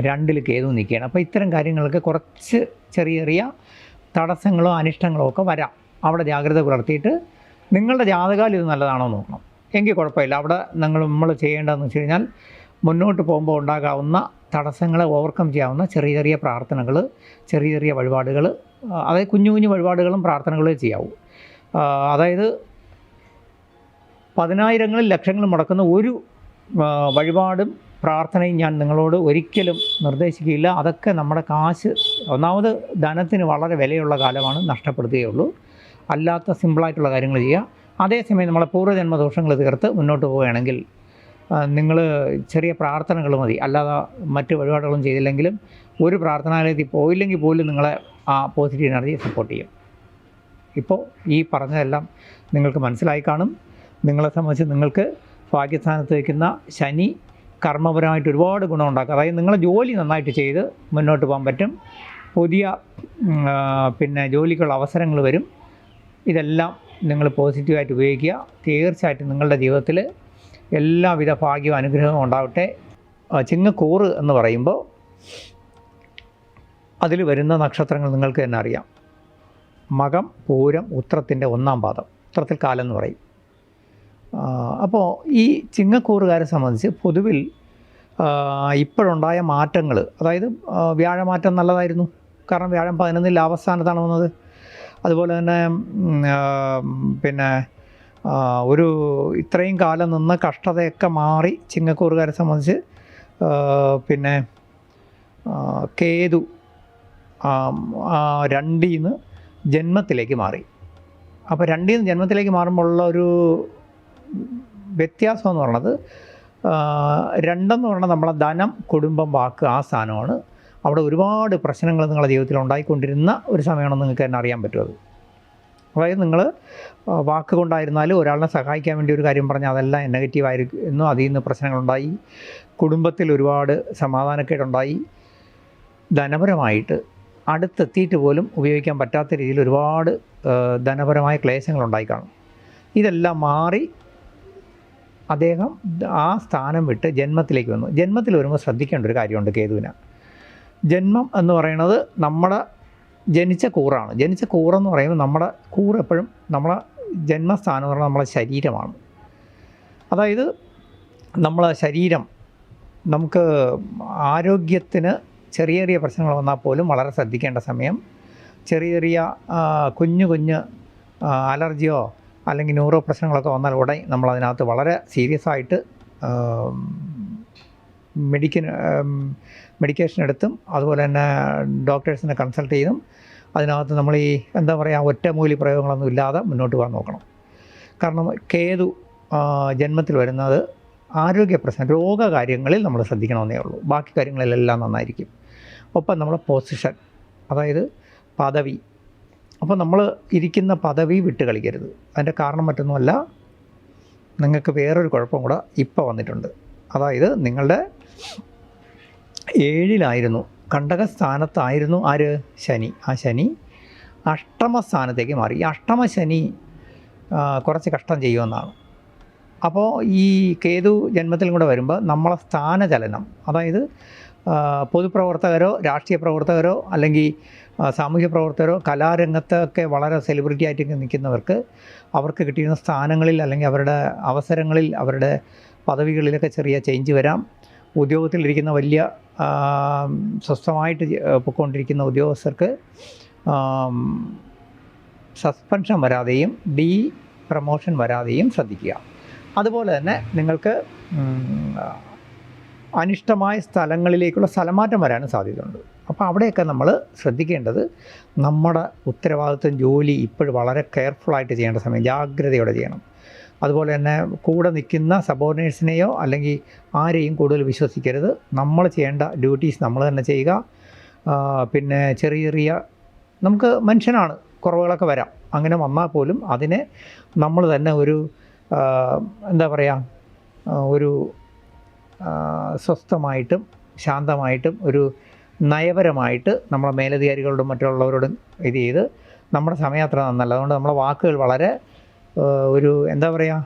2-ൽ കേതു നിൽക്കുകയാണ്. അപ്പോൾ ഇത്തരം കാര്യങ്ങൾക്ക് കുറച്ച് ചെറിയ ചെറിയ തടസ്സങ്ങളോ അനിഷ്ടങ്ങളോ ഒക്കെ വരാം. അവിടെ ജാഗ്രത പുലർത്തിയിട്ട് നിങ്ങളുടെ ജാതകാലം ഇത് നല്ലതാണോ എന്ന് നോക്കണം. എങ്കിൽ കുഴപ്പമില്ല. അവിടെ നമ്മൾ ചെയ്യേണ്ടതെന്ന് വെച്ച് കഴിഞ്ഞാൽ മുന്നോട്ട് പോകുമ്പോൾ ഉണ്ടാകാവുന്ന തടസ്സങ്ങളെ ഓവർകം ചെയ്യാവുന്ന ചെറിയ ചെറിയ പ്രാർത്ഥനകൾ, ചെറിയ ചെറിയ വഴിപാടുകൾ, അതായത് കുഞ്ഞു കുഞ്ഞു വഴിപാടുകളും പ്രാർത്ഥനകളും ചെയ്യാവൂ. അതായത് 10,000-ങ്ങളിൽ ലക്ഷങ്ങൾ മുടക്കുന്ന ഒരു വഴിപാടും പ്രാർത്ഥനയും ഞാൻ നിങ്ങളോട് ഒരിക്കലും നിർദ്ദേശിക്കുകയില്ല. അതൊക്കെ നമ്മുടെ കാശ്, ഒന്നാമത് ധനത്തിന് വളരെ വിലയുള്ള കാലമാണ്, നഷ്ടപ്പെടുത്തുകയുള്ളൂ. അല്ലാത്ത സിമ്പിളായിട്ടുള്ള കാര്യങ്ങൾ ചെയ്യുക. അതേസമയം നമ്മളെ പൂർവ്വജന്മദോഷങ്ങൾ തീർത്ത് മുന്നോട്ട് പോവുകയാണെങ്കിൽ നിങ്ങൾ ചെറിയ പ്രാർത്ഥനകൾ മതി. അല്ലാതെ മറ്റ് വഴിപാടുകളും ചെയ്തില്ലെങ്കിലും ഒരു പ്രാർത്ഥനാലയത്തിൽ പോയില്ലെങ്കിൽ പോലും നിങ്ങളെ ആ പോസിറ്റീവ് എനർജി സപ്പോർട്ട് ചെയ്യും. ഇപ്പോൾ ഈ പറഞ്ഞതെല്ലാം നിങ്ങൾക്ക് മനസ്സിലായി കാണും. നിങ്ങളെ സംബന്ധിച്ച് നിങ്ങൾക്ക് ഭാഗ്യസ്ഥാനത്ത് വയ്ക്കുന്ന ശനി കർമ്മപരമായിട്ട് ഒരുപാട് ഗുണമുണ്ടാക്കും. അതായത് നിങ്ങളെ ജോലി നന്നായിട്ട് ചെയ്ത് മുന്നോട്ട് പോകാൻ പറ്റും. പുതിയ ജോലിക്കുള്ള അവസരങ്ങൾ വരും. ഇതെല്ലാം നിങ്ങൾ പോസിറ്റീവായിട്ട് ഉപയോഗിക്കുക. തീർച്ചയായിട്ടും നിങ്ങളുടെ ജീവിതത്തിൽ എല്ലാവിധ ഭാഗ്യവും അനുഗ്രഹവും ഉണ്ടാവട്ടെ. ചിങ്ങക്കൂറ് എന്ന് പറയുമ്പോൾ അതിൽ വരുന്ന നക്ഷത്രങ്ങൾ നിങ്ങൾക്ക് തന്നെ അറിയാം. മകം, പൂരം, ഉത്രത്തിൻ്റെ 1-ാം പാദം, ഉത്രത്തിൽ കാലം എന്ന് പറയും. അപ്പോൾ ഈ ചിങ്ങക്കൂറുകാരെ സംബന്ധിച്ച് പൊതുവിൽ ഇപ്പോഴുണ്ടായ മാറ്റങ്ങൾ, അതായത് വ്യാഴമാറ്റം നല്ലതായിരുന്നു. കാരണം വ്യാഴം 11-ൽ ലാഭസ്ഥാനത്താണ് വന്നത്. അതുപോലെ തന്നെ ഒരു ഇത്രയും കാലം നിന്ന് കഷ്ടതയൊക്കെ മാറി ചിങ്ങക്കൂറുകാരെ സംബന്ധിച്ച് കേതു 2-ൽ ജന്മത്തിലേക്ക് മാറി. അപ്പോൾ 2-ൽ ജന്മത്തിലേക്ക് മാറുമ്പോൾ ഉള്ള ഒരു വ്യത്യാസം എന്ന് പറയുന്നത്, 2 പറഞ്ഞാൽ നമ്മളെ ധനം, കുടുംബം, വാക്ക്, ആ സ്ഥാനമാണ്. അവിടെ ഒരുപാട് പ്രശ്നങ്ങൾ നിങ്ങളുടെ ജീവിതത്തിൽ ഉണ്ടായിക്കൊണ്ടിരുന്ന ഒരു സമയമാണെന്ന് നിങ്ങൾക്ക് തന്നെ അറിയാൻ പറ്റും. അതായത് നിങ്ങൾ വാക്ക് കൊണ്ടായിരുന്നാലും ഒരാളിനെ സഹായിക്കാൻ വേണ്ടി ഒരു കാര്യം പറഞ്ഞാൽ അതെല്ലാം നെഗറ്റീവായിരുന്നു. അതിൽ നിന്ന് പ്രശ്നങ്ങളുണ്ടായി. കുടുംബത്തിൽ ഒരുപാട് സമാധാനക്കേടുണ്ടായി. ധനപരമായിട്ട് അടുത്തെത്തിയിട്ട് പോലും ഉപയോഗിക്കാൻ പറ്റാത്ത രീതിയിൽ ഒരുപാട് ധനപരമായ ക്ലേശങ്ങളുണ്ടായി കാണും. ഇതെല്ലാം മാറി അദ്ദേഹം ആ സ്ഥാനം വിട്ട് ജന്മത്തിലേക്ക് വന്നു. ജന്മത്തിൽ വരുമ്പോൾ ശ്രദ്ധിക്കേണ്ട ഒരു കാര്യമുണ്ട് കേതുവിന്. ജന്മം എന്ന് പറയുന്നത് നമ്മുടെ ജനിച്ച കൂറാണ്. ജനിച്ച കൂറെന്ന് പറയുമ്പോൾ നമ്മുടെ കൂറ് എപ്പോഴും നമ്മളെ ജന്മസ്ഥാനം എന്ന് പറഞ്ഞാൽ നമ്മളെ ശരീരമാണ്. അതായത് നമ്മളെ ശരീരം നമുക്ക് ആരോഗ്യത്തിന് ചെറിയ ചെറിയ പ്രശ്നങ്ങൾ വന്നാൽ പോലും വളരെ ശ്രദ്ധിക്കേണ്ട സമയം. ചെറിയ ചെറിയ കുഞ്ഞു അലർജിയോ അല്ലെങ്കിൽ ന്യൂറോ പ്രശ്നങ്ങളൊക്കെ വന്നാൽ ഉടനെ നമ്മളതിനകത്ത് വളരെ സീരിയസ് ആയിട്ട് മെഡിക്കേഷൻ എടുത്തും അതുപോലെ തന്നെ ഡോക്ടേഴ്സിനെ കൺസൾട്ട് ചെയ്തും അതിനകത്ത് നമ്മൾ ഈ ഒറ്റമൂലി പ്രയോഗങ്ങളൊന്നും ഇല്ലാതെ മുന്നോട്ട് പോകാൻ നോക്കണം. കാരണം കേതു ജന്മത്തിൽ വരുന്നത് ആരോഗ്യ പ്രശ്നം, രോഗകാര്യങ്ങളിൽ നമ്മൾ ശ്രദ്ധിക്കണമെന്നേ ഉള്ളൂ. ബാക്കി കാര്യങ്ങളിലെല്ലാം നന്നായിരിക്കും. ഒപ്പം നമ്മളെ പൊസിഷൻ, അതായത് പദവി. അപ്പോൾ നമ്മൾ ഇരിക്കുന്ന പദവി വിട്ട് കളിക്കരുത്. അതിൻ്റെ കാരണം മറ്റൊന്നുമല്ല, നിങ്ങൾക്ക് വേറൊരു കുഴപ്പം കൂടെ ഇപ്പോൾ വന്നിട്ടുണ്ട്. അതായത് നിങ്ങളുടെ 7-ലായിരുന്നു, കണ്ടകസ്ഥാനത്തായിരുന്നു ആര്? ശനി. ആ ശനി അഷ്ടമസ്ഥാനത്തേക്ക് മാറി. ഈ അഷ്ടമശനി കുറച്ച് കഷ്ടം ചെയ്യുമെന്നാണ്. അപ്പോൾ ഈ കേതു ജന്മത്തിലും കൂടെ വരുമ്പോൾ നമ്മളെ സ്ഥാനചലനം, അതായത് പൊതുപ്രവർത്തകരോ രാഷ്ട്രീയ പ്രവർത്തകരോ അല്ലെങ്കിൽ സാമൂഹ്യ പ്രവർത്തകരോ കലാരംഗത്തൊക്കെ വളരെ സെലിബ്രിറ്റി ആയിട്ട് നിൽക്കുന്നവർക്ക് അവർക്ക് കിട്ടിയിരുന്ന സ്ഥാനങ്ങളിൽ അല്ലെങ്കിൽ അവരുടെ അവസരങ്ങളിൽ അവരുടെ പദവികളിലൊക്കെ ചെറിയ ചേഞ്ച് വരാം. ഉദ്യോഗത്തിലിരിക്കുന്ന വലിയ സ്വസ്ഥമായിട്ട് പൊയ്ക്കൊണ്ടിരിക്കുന്ന ഉദ്യോഗസ്ഥർക്ക് സസ്പെൻഷൻ വരാതെയും പ്രമോഷൻ വരാതെയും ശ്രദ്ധിക്കുക. അതുപോലെ തന്നെ നിങ്ങൾക്ക് അനിഷ്ടമായ സ്ഥലങ്ങളിലേക്കുള്ള സ്ഥലമാറ്റം വരാനും സാധ്യതയുണ്ട്. അപ്പോൾ അവിടെയൊക്കെ നമ്മൾ ശ്രദ്ധിക്കേണ്ടത് നമ്മുടെ ഉത്തരവാദിത്വം, ജോലി ഇപ്പോഴും വളരെ കെയർഫുള്ളായിട്ട് ചെയ്യേണ്ട സമയം, ജാഗ്രതയോടെ ചെയ്യണം. അതുപോലെ തന്നെ കൂടെ നിൽക്കുന്ന സബോർഡിനേറ്റ്സിനെയോ അല്ലെങ്കിൽ ആരെയും കൂടുതൽ വിശ്വസിക്കരുത്. നമ്മൾ ചെയ്യേണ്ട ഡ്യൂട്ടീസ് നമ്മൾ തന്നെ ചെയ്യുക. പിന്നെ ചെറിയ ചെറിയ നമുക്ക് മനുഷ്യനാണ്, കുറവുകളൊക്കെ വരാം. അങ്ങനെ വന്നാൽ പോലും അതിനെ നമ്മൾ തന്നെ ഒരു എന്താ പറയുക, ഒരു സ്വസ്ഥമായിട്ടും ശാന്തമായിട്ടും ഒരു നയപരമായിട്ട് നമ്മളെ മേലധികാരികളോടും മറ്റുള്ളവരോടും ഇത് ചെയ്ത് നമ്മുടെ സമയം അത്ര നന്നല്ല. അതുകൊണ്ട് നമ്മളെ വാക്കുകൾ വളരെ ഒരു എന്താ പറയുക,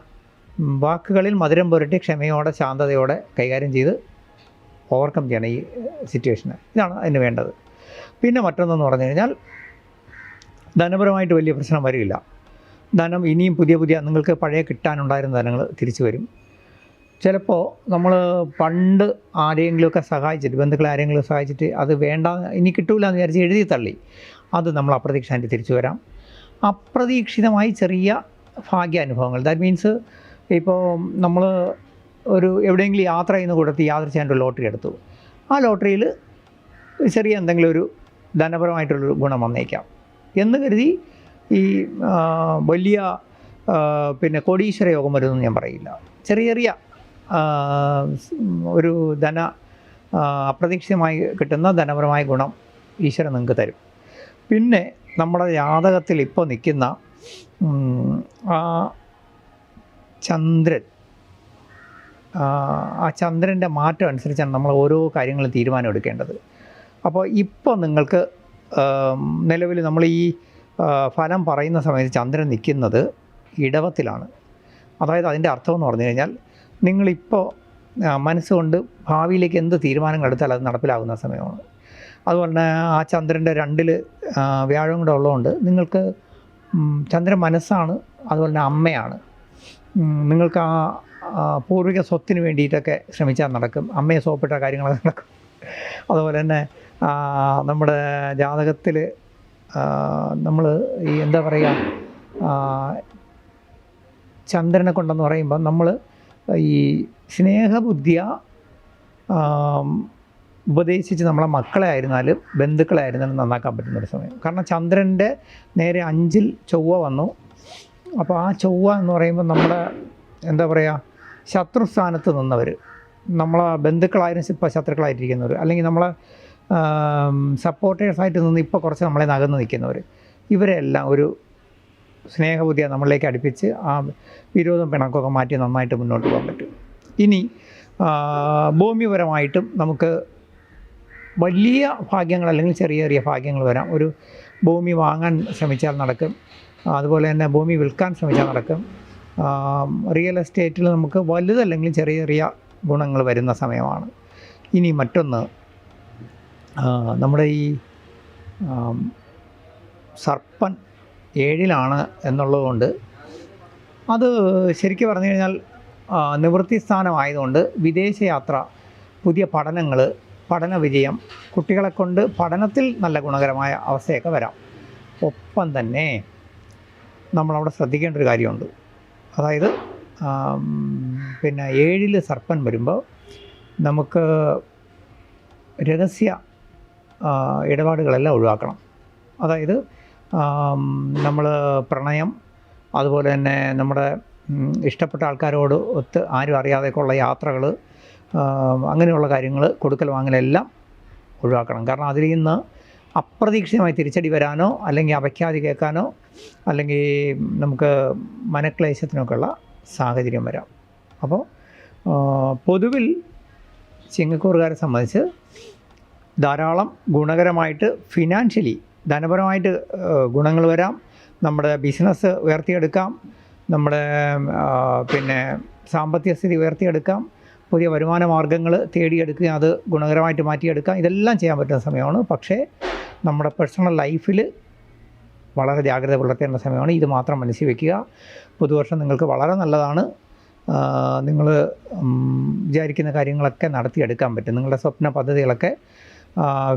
വാക്കുകളിൽ മധുരം പുരട്ടി ക്ഷമയോടെ ശാന്തതയോടെ കൈകാര്യം ചെയ്ത് ഓവർകം ചെയ്യണം ഈ സിറ്റുവേഷനെ. ഇതാണ് അതിന് വേണ്ടത്. പിന്നെ മറ്റൊന്നെന്ന് പറഞ്ഞു കഴിഞ്ഞാൽ ധനപരമായിട്ട് വലിയ പ്രശ്നം വരില്ല. ധനം ഇനിയും പുതിയ നിങ്ങൾക്ക് പഴയ കിട്ടാനുണ്ടായിരുന്ന ധനങ്ങൾ തിരിച്ചു വരും. ചിലപ്പോൾ നമ്മൾ പണ്ട് ആരെങ്കിലുമൊക്കെ സഹായിച്ചിട്ട്, ബന്ധുക്കളെ ആരെങ്കിലും സഹായിച്ചിട്ട് അത് വേണ്ട ഇനി കിട്ടൂല എന്ന് വിചാരിച്ച് എഴുതി തള്ളി, അത് നമ്മൾ അപ്രതീക്ഷിതമായിട്ട് തിരിച്ചു വരാം. അപ്രതീക്ഷിതമായി ചെറിയ ഭാഗ്യാനുഭവങ്ങൾ, ദാറ്റ് മീൻസ് ഇപ്പോൾ നമ്മൾ ഒരു എവിടെയെങ്കിലും യാത്ര ചെയ്യുന്ന കൂട്ടത്തിൽ യാദൃച്ഛികമായിട്ട് ഒരു ലോട്ടറി എടുത്തു. ആ ലോട്ടറിയിൽ ചെറിയ എന്തെങ്കിലും ഒരു ധനപരമായിട്ടുള്ളൊരു ഗുണം വന്നേക്കാം എന്ന് കരുതി ഈ വലിയ പിന്നെ കോടീശ്വര യോഗം വരുമെന്ന് ഞാൻ പറയില്ല. ചെറിയ ചെറിയ ഒരു അപ്രതീക്ഷിതമായി കിട്ടുന്ന ധനപരമായ ഗുണം ഈശ്വരൻ നിങ്ങൾക്ക് തരും. പിന്നെ നമ്മുടെ ജാതകത്തിൽ ഇപ്പോൾ നിൽക്കുന്ന ആ ചന്ദ്രൻ, ആ ചന്ദ്രൻ്റെ മാറ്റം അനുസരിച്ചാണ് നമ്മൾ ഓരോ കാര്യങ്ങളും തീരുമാനം എടുക്കേണ്ടത്. അപ്പോൾ ഇപ്പോൾ നിങ്ങൾക്ക് നിലവിൽ നമ്മൾ ഈ ഫലം പറയുന്ന സമയത്ത് ചന്ദ്രൻ നിൽക്കുന്നത് ഇടവത്തിലാണ്. അതായത് അതിൻ്റെ അർത്ഥം എന്ന് പറഞ്ഞു കഴിഞ്ഞാൽ നിങ്ങളിപ്പോൾ മനസ്സുകൊണ്ട് ഭാവിയിലേക്ക് എന്ത് തീരുമാനങ്ങൾ എടുത്താൽ അത് നടപ്പിലാകുന്ന സമയമാണ്. അതുപോലെ തന്നെ ആ ചന്ദ്രൻ്റെ 2 വ്യാഴം കൂടെ ഉള്ളതുകൊണ്ട് നിങ്ങൾക്ക് ചന്ദ്രൻ മനസ്സാണ്, അതുപോലെ തന്നെ അമ്മയാണ്. നിങ്ങൾക്ക് ആ പൂർവിക സ്വത്തിന് വേണ്ടിയിട്ടൊക്കെ ശ്രമിച്ചാൽ നടക്കും. അമ്മയെ സോപ്പിട്ട കാര്യങ്ങളൊക്കെ നടക്കും. അതുപോലെ തന്നെ നമ്മുടെ ജാതകത്തിൽ നമ്മൾ ഈ എന്താ പറയുക, ചന്ദ്രനെ കൊണ്ടെന്ന് പറയുമ്പോൾ നമ്മൾ ഈ സ്നേഹബുദ്ധിയ ഉപദേശിച്ച് നമ്മളെ മക്കളെ ആയിരുന്നാലും ബന്ധുക്കളെ ആയിരുന്നാലും നന്നാക്കാൻ പറ്റുന്നൊരു സമയം. കാരണം ചന്ദ്രൻ്റെ നേരെ 5-ൽ ചൊവ്വ വന്നു. അപ്പോൾ ആ ചൊവ്വ എന്ന് പറയുമ്പോൾ നമ്മുടെ എന്താ പറയുക, ശത്രുസ്ഥാനത്ത് നിന്നവർ, നമ്മളെ ബന്ധുക്കളായിരുന്നു ഇപ്പോൾ ശത്രുക്കളായിട്ടിരിക്കുന്നവർ, അല്ലെങ്കിൽ നമ്മളെ സപ്പോർട്ടേഴ്സായിട്ട് നിന്ന് ഇപ്പോൾ കുറച്ച് നമ്മളെ നകന്ന് നിൽക്കുന്നവർ, ഇവരെല്ലാം ഒരു സ്നേഹബുദ്ധിയെ നമ്മളിലേക്ക് അടുപ്പിച്ച് ആ വിരോധം പിണക്കമൊക്കെ മാറ്റി നന്നായിട്ട് മുന്നോട്ട് പോകാൻ പറ്റും. ഇനി ഭൂമിപരമായിട്ടും നമുക്ക് വലിയ ഭാഗ്യങ്ങൾ അല്ലെങ്കിൽ ചെറിയ ചെറിയ ഭാഗ്യങ്ങൾ വരാം. ഒരു ഭൂമി വാങ്ങാൻ ശ്രമിച്ചാൽ നടക്കും. അതുപോലെ തന്നെ ഭൂമി വിൽക്കാൻ ശ്രമിച്ചാൽ നടക്കും. റിയൽ എസ്റ്റേറ്റിൽ നമുക്ക് വലുതല്ലെങ്കിലും ചെറിയ ചെറിയ ഗുണങ്ങൾ വരുന്ന സമയമാണ്. ഇനി മറ്റൊന്ന്, നമ്മുടെ ഈ സർപ്പൻ 7-ലാണ് എന്നുള്ളതുകൊണ്ട് അത് ശരിക്കും പറഞ്ഞു കഴിഞ്ഞാൽ നിവൃത്തി സ്ഥാനമായതുകൊണ്ട് വിദേശയാത്ര, പുതിയ പഠനങ്ങൾ, പഠന വിജയം, കുട്ടികളെ കൊണ്ട് പഠനത്തിൽ നല്ല ഗുണകരമായ അവസ്ഥയൊക്കെ വരാം. ഒപ്പം തന്നെ നമ്മളവിടെ ശ്രദ്ധിക്കേണ്ട ഒരു കാര്യമുണ്ട്. അതായത് പിന്നെ 7-ൽ സർപ്പൻ വരുമ്പോൾ നമുക്ക് രഹസ്യ ഇടപാടുകളെല്ലാം ഒഴിവാക്കണം. അതായത് നമ്മൾ പ്രണയം, അതുപോലെ തന്നെ നമ്മുടെ ഇഷ്ടപ്പെട്ട ആൾക്കാരോട് ഒത്ത് ആരും അറിയാതെയൊക്കെയുള്ള യാത്രകൾ, അങ്ങനെയുള്ള കാര്യങ്ങൾ, കൊടുക്കൽ വാങ്ങലെല്ലാം ഒഴിവാക്കണം. കാരണം അതിൽ നിന്ന് അപ്രതീക്ഷിതമായി തിരിച്ചടി വരാനോ അല്ലെങ്കിൽ അപഖ്യാതി കേൾക്കാനോ അല്ലെങ്കിൽ നമുക്ക് മനക്ലേശത്തിനൊക്കെ ഉള്ള സാഹചര്യം വരാം. അപ്പോൾ പൊതുവിൽ ചിങ്ങക്കൂറുകാരെ സംബന്ധിച്ച് ധാരാളം ഗുണകരമായിട്ട് ഫിനാൻഷ്യലി, ധനപരമായിട്ട് ഗുണങ്ങൾ വരാം. നമ്മുടെ ബിസിനസ് ഉയർത്തിയെടുക്കാം, നമ്മുടെ പിന്നെ സാമ്പത്തിക സ്ഥിതി ഉയർത്തിയെടുക്കാം, പുതിയ വരുമാന മാർഗ്ഗങ്ങൾ തേടിയെടുക്കുക, അത് ഗുണകരമായിട്ട് മാറ്റിയെടുക്കാം. ഇതെല്ലാം ചെയ്യാൻ പറ്റുന്ന സമയമാണ്. പക്ഷേ നമ്മുടെ പേഴ്സണൽ ലൈഫിൽ വളരെ ജാഗ്രത പുലർത്തേണ്ട സമയമാണ്. ഇത് മാത്രം മനസ്സിൽ വയ്ക്കുക. പുതുവർഷം നിങ്ങൾക്ക് വളരെ നല്ലതാണ്. നിങ്ങൾ വിചാരിക്കുന്ന കാര്യങ്ങളൊക്കെ നടത്തിയെടുക്കാൻ പറ്റും. നിങ്ങളുടെ സ്വപ്ന പദ്ധതികളൊക്കെ,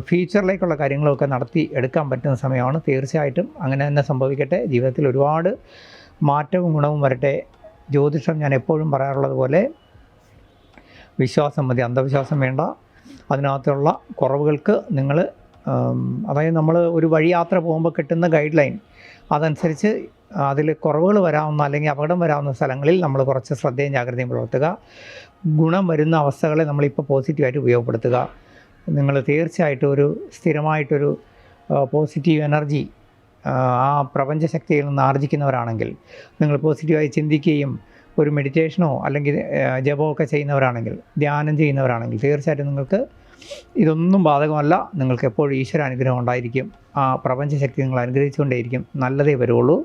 ഫ്യൂച്ചറിലേക്കുള്ള കാര്യങ്ങളൊക്കെ നടത്തി എടുക്കാൻ പറ്റുന്ന സമയമാണ്. തീർച്ചയായിട്ടും അങ്ങനെ തന്നെ സംഭവിക്കട്ടെ. ജീവിതത്തിൽ ഒരുപാട് മാറ്റവും ഗുണവും വരട്ടെ. ജ്യോതിഷം ഞാൻ എപ്പോഴും പറയാറുള്ളത് പോലെ വിശ്വാസം മതി, അന്ധവിശ്വാസം വേണ്ട. അതിനകത്തുള്ള കുറവുകൾക്ക് നിങ്ങൾ അതായത് നമ്മൾ ഒരു വഴിയാത്ര പോകുമ്പോൾ കിട്ടുന്ന ഗൈഡ് ലൈൻ അതനുസരിച്ച് അതിൽ കുറവുകൾ വരാവുന്ന അല്ലെങ്കിൽ അപകടം വരാവുന്ന സ്ഥലങ്ങളിൽ നമ്മൾ കുറച്ച് ശ്രദ്ധയും ജാഗ്രതയും പുലർത്തുക. ഗുണം വരുന്ന അവസ്ഥകളെ നമ്മളിപ്പോൾ പോസിറ്റീവായിട്ട് ഉപയോഗപ്പെടുത്തുക. നിങ്ങൾ തീർച്ചയായിട്ടും ഒരു സ്ഥിരമായിട്ടൊരു പോസിറ്റീവ് എനർജി ആ പ്രപഞ്ചശക്തിയിൽ നിന്ന് ആർജിക്കുന്നവരാണെങ്കിൽ, നിങ്ങൾ പോസിറ്റീവായി ചിന്തിക്കുകയും ഒരു മെഡിറ്റേഷനോ അല്ലെങ്കിൽ ജപമൊക്കെ ചെയ്യുന്നവരാണെങ്കിൽ, ധ്യാനം ചെയ്യുന്നവരാണെങ്കിൽ തീർച്ചയായിട്ടും നിങ്ങൾക്ക് ഇതൊന്നും ബാധകമല്ല. നിങ്ങൾക്ക് എപ്പോഴും ഈശ്വര അനുഗ്രഹം ഉണ്ടായിരിക്കും. ആ പ്രപഞ്ചശക്തി നിങ്ങൾ അനുഗ്രഹിച്ചുകൊണ്ടേയിരിക്കും. നല്ലതേ വരുള്ളൂ.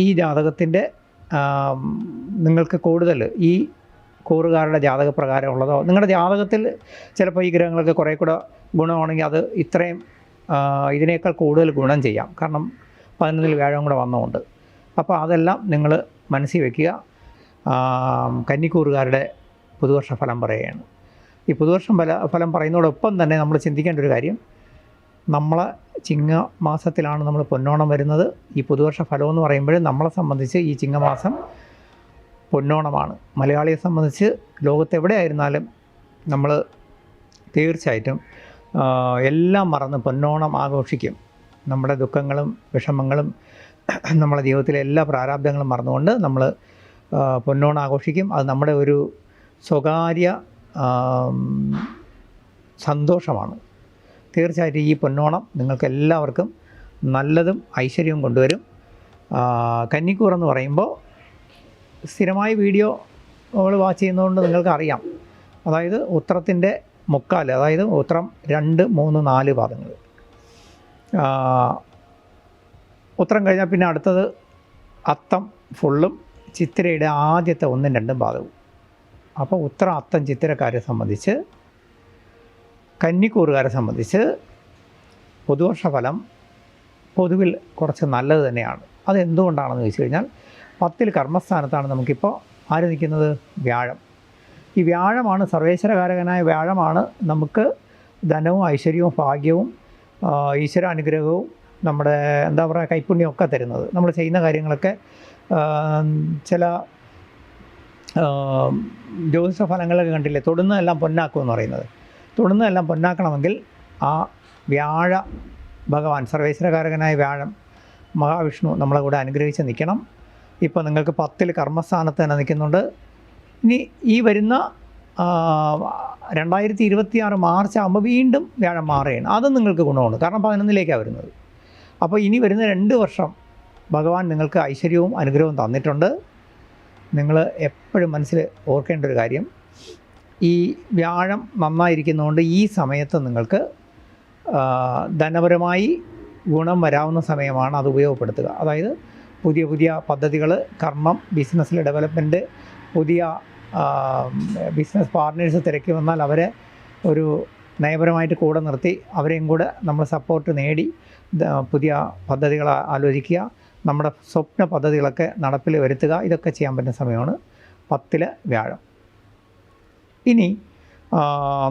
ഈ ജാതകത്തിൻ്റെ നിങ്ങൾക്ക് കൂടുതൽ ഈ കൂറുകാരുടെ ജാതകപ്രകാരമുള്ളതോ, നിങ്ങളുടെ ജാതകത്തിൽ ചിലപ്പോൾ ഈ ഗ്രഹങ്ങൾക്ക് കുറേ കൂടെ ഗുണമാണെങ്കിൽ അത് ഇത്രയും ഇതിനേക്കാൾ കൂടുതൽ ഗുണം ചെയ്യാം. കാരണം 11-ൽ വ്യാഴം കൂടെ വന്നതുകൊണ്ട്. അപ്പോൾ അതെല്ലാം നിങ്ങൾ മനസ്സിൽ വയ്ക്കുക. കന്നിക്കൂറുകാരുടെ പുതുവർഷ ഫലം പറയുകയാണ്. ഈ പുതുവർഷം ഫലം പറയുന്നതോടൊപ്പം തന്നെ നമ്മൾ ചിന്തിക്കേണ്ട ഒരു കാര്യം, നമ്മളെ ചിങ്ങമാസത്തിലാണ് നമ്മൾ പൊന്നോണം വരുന്നത്. ഈ പുതുവർഷ ഫലം എന്ന് പറയുമ്പോൾ നമ്മളെ സംബന്ധിച്ച് ഈ ചിങ്ങമാസം പൊന്നോണമാണ്. മലയാളിയെ സംബന്ധിച്ച് ലോകത്തെവിടെയായിരുന്നാലും നമ്മൾ തീർച്ചയായിട്ടും എല്ലാം മറന്ന് പൊന്നോണം ആഘോഷിക്കും. നമ്മുടെ ദുഃഖങ്ങളും വിഷമങ്ങളും നമ്മുടെ ജീവിതത്തിലെ എല്ലാ പ്രാരാബ്ദങ്ങളും മറന്നുകൊണ്ട് നമ്മൾ പൊന്നോണം ആഘോഷിക്കും. അത് നമ്മുടെ ഒരു സ്വകാര്യ സന്തോഷമാണ്. തീർച്ചയായിട്ടും ഈ പൊന്നോണം നിങ്ങൾക്ക് എല്ലാവർക്കും നല്ലതും ഐശ്വര്യവും കൊണ്ടുവരും. കന്നിക്കൂർ എന്ന് പറയുമ്പോൾ സ്ഥിരമായി വീഡിയോകൾ വാച്ച് ചെയ്യുന്നതുകൊണ്ട് നിങ്ങൾക്കറിയാം. അതായത് ഉത്രത്തിൻ്റെ മുക്കാൽ, അതായത് ഉത്രം 2, 3, 4 പാദങ്ങൾ. ഉത്രം കഴിഞ്ഞാൽ പിന്നെ അടുത്തത് അത്തം ഫുള്ളും ചിത്തിരയുടെ ആദ്യത്തെ 1, 2 പാദവും. അപ്പോൾ ഉത്രം, അത്തം, ചിത്തിരക്കാരെ സംബന്ധിച്ച്, കന്നിക്കൂറുകാരെ സംബന്ധിച്ച് പുതുവർഷ ഫലം പൊതുവിൽ കുറച്ച് നല്ലത് തന്നെയാണ്. അതെന്തുകൊണ്ടാണെന്ന് ചോദിച്ചു കഴിഞ്ഞാൽ 10-ൽ കർമ്മസ്ഥാനത്താണ് നമുക്കിപ്പോൾ ആര് നിൽക്കുന്നത്? വ്യാഴം. ഈ വ്യാഴമാണ്, സർവേശ്വരകാരകനായ വ്യാഴമാണ് നമുക്ക് ധനവും ഐശ്വര്യവും ഭാഗ്യവും ഈശ്വരാനുഗ്രഹവും നമ്മുടെ എന്താ പറയുക കൈപ്പുണ്യമൊക്കെ തരുന്നത്. നമ്മൾ ചെയ്യുന്ന കാര്യങ്ങളൊക്കെ ചില ജ്യോതിഷ ഫലങ്ങളൊക്കെ കണ്ടില്ലേ, തൊടുന്നതെല്ലാം പൊന്നാക്കും എന്ന് പറയുന്നത്. തൊടുന്നതെല്ലാം പൊന്നാക്കണമെങ്കിൽ ആ വ്യാഴ ഭഗവാൻ, സർവേശ്വരകാരകനായ വ്യാഴം മഹാവിഷ്ണു നമ്മളെ കൂടെ അനുഗ്രഹിച്ച് നിൽക്കണം. ഇപ്പോൾ നിങ്ങൾക്ക് 10-ൽ കർമ്മസ്ഥാനത്ത് തന്നെ നിൽക്കുന്നുണ്ട്. ഇനി ഈ വരുന്ന 2026 മാർച്ച് ആകുമ്പോൾ വീണ്ടും വ്യാഴം മാറുകയാണ്. അതും നിങ്ങൾക്ക് ഗുണമാണ്. കാരണം 11-ലേക്കാണ് വരുന്നത്. അപ്പോൾ ഇനി വരുന്ന 2 വർഷം ഭഗവാൻ നിങ്ങൾക്ക് ഐശ്വര്യവും അനുഗ്രഹവും തന്നിട്ടുണ്ട്. നിങ്ങൾ എപ്പോഴും മനസ്സിൽ ഓർക്കേണ്ട ഒരു കാര്യം, ഈ വ്യാഴം നന്നായിരിക്കുന്നതുകൊണ്ട് ഈ സമയത്ത് നിങ്ങൾക്ക് ധനപരമായി ഗുണം വരാവുന്ന സമയമാണ്. അത് ഉപയോഗപ്പെടുത്തുക. അതായത് പുതിയ പുതിയ പദ്ധതികൾ, കർമ്മം, ബിസിനസ്സിലെ ഡെവലപ്മെൻറ്റ്, പുതിയ ബിസിനസ് പാർട്ട്നേഴ്സ് തിരക്കി വന്നാൽ അവരെ ഒരു നയപരമായിട്ട് കൂടെ നിർത്തി അവരെയും കൂടെ നമ്മൾ സപ്പോർട്ട് നേടി പുതിയ പദ്ധതികൾ ആലോചിക്കുക. നമ്മുടെ സ്വപ്ന പദ്ധതികളൊക്കെ നടപ്പിൽ വരുത്തുക. ഇതൊക്കെ ചെയ്യാൻ പറ്റുന്ന സമയമാണ് 10-ൽ വ്യാഴം. ഇനി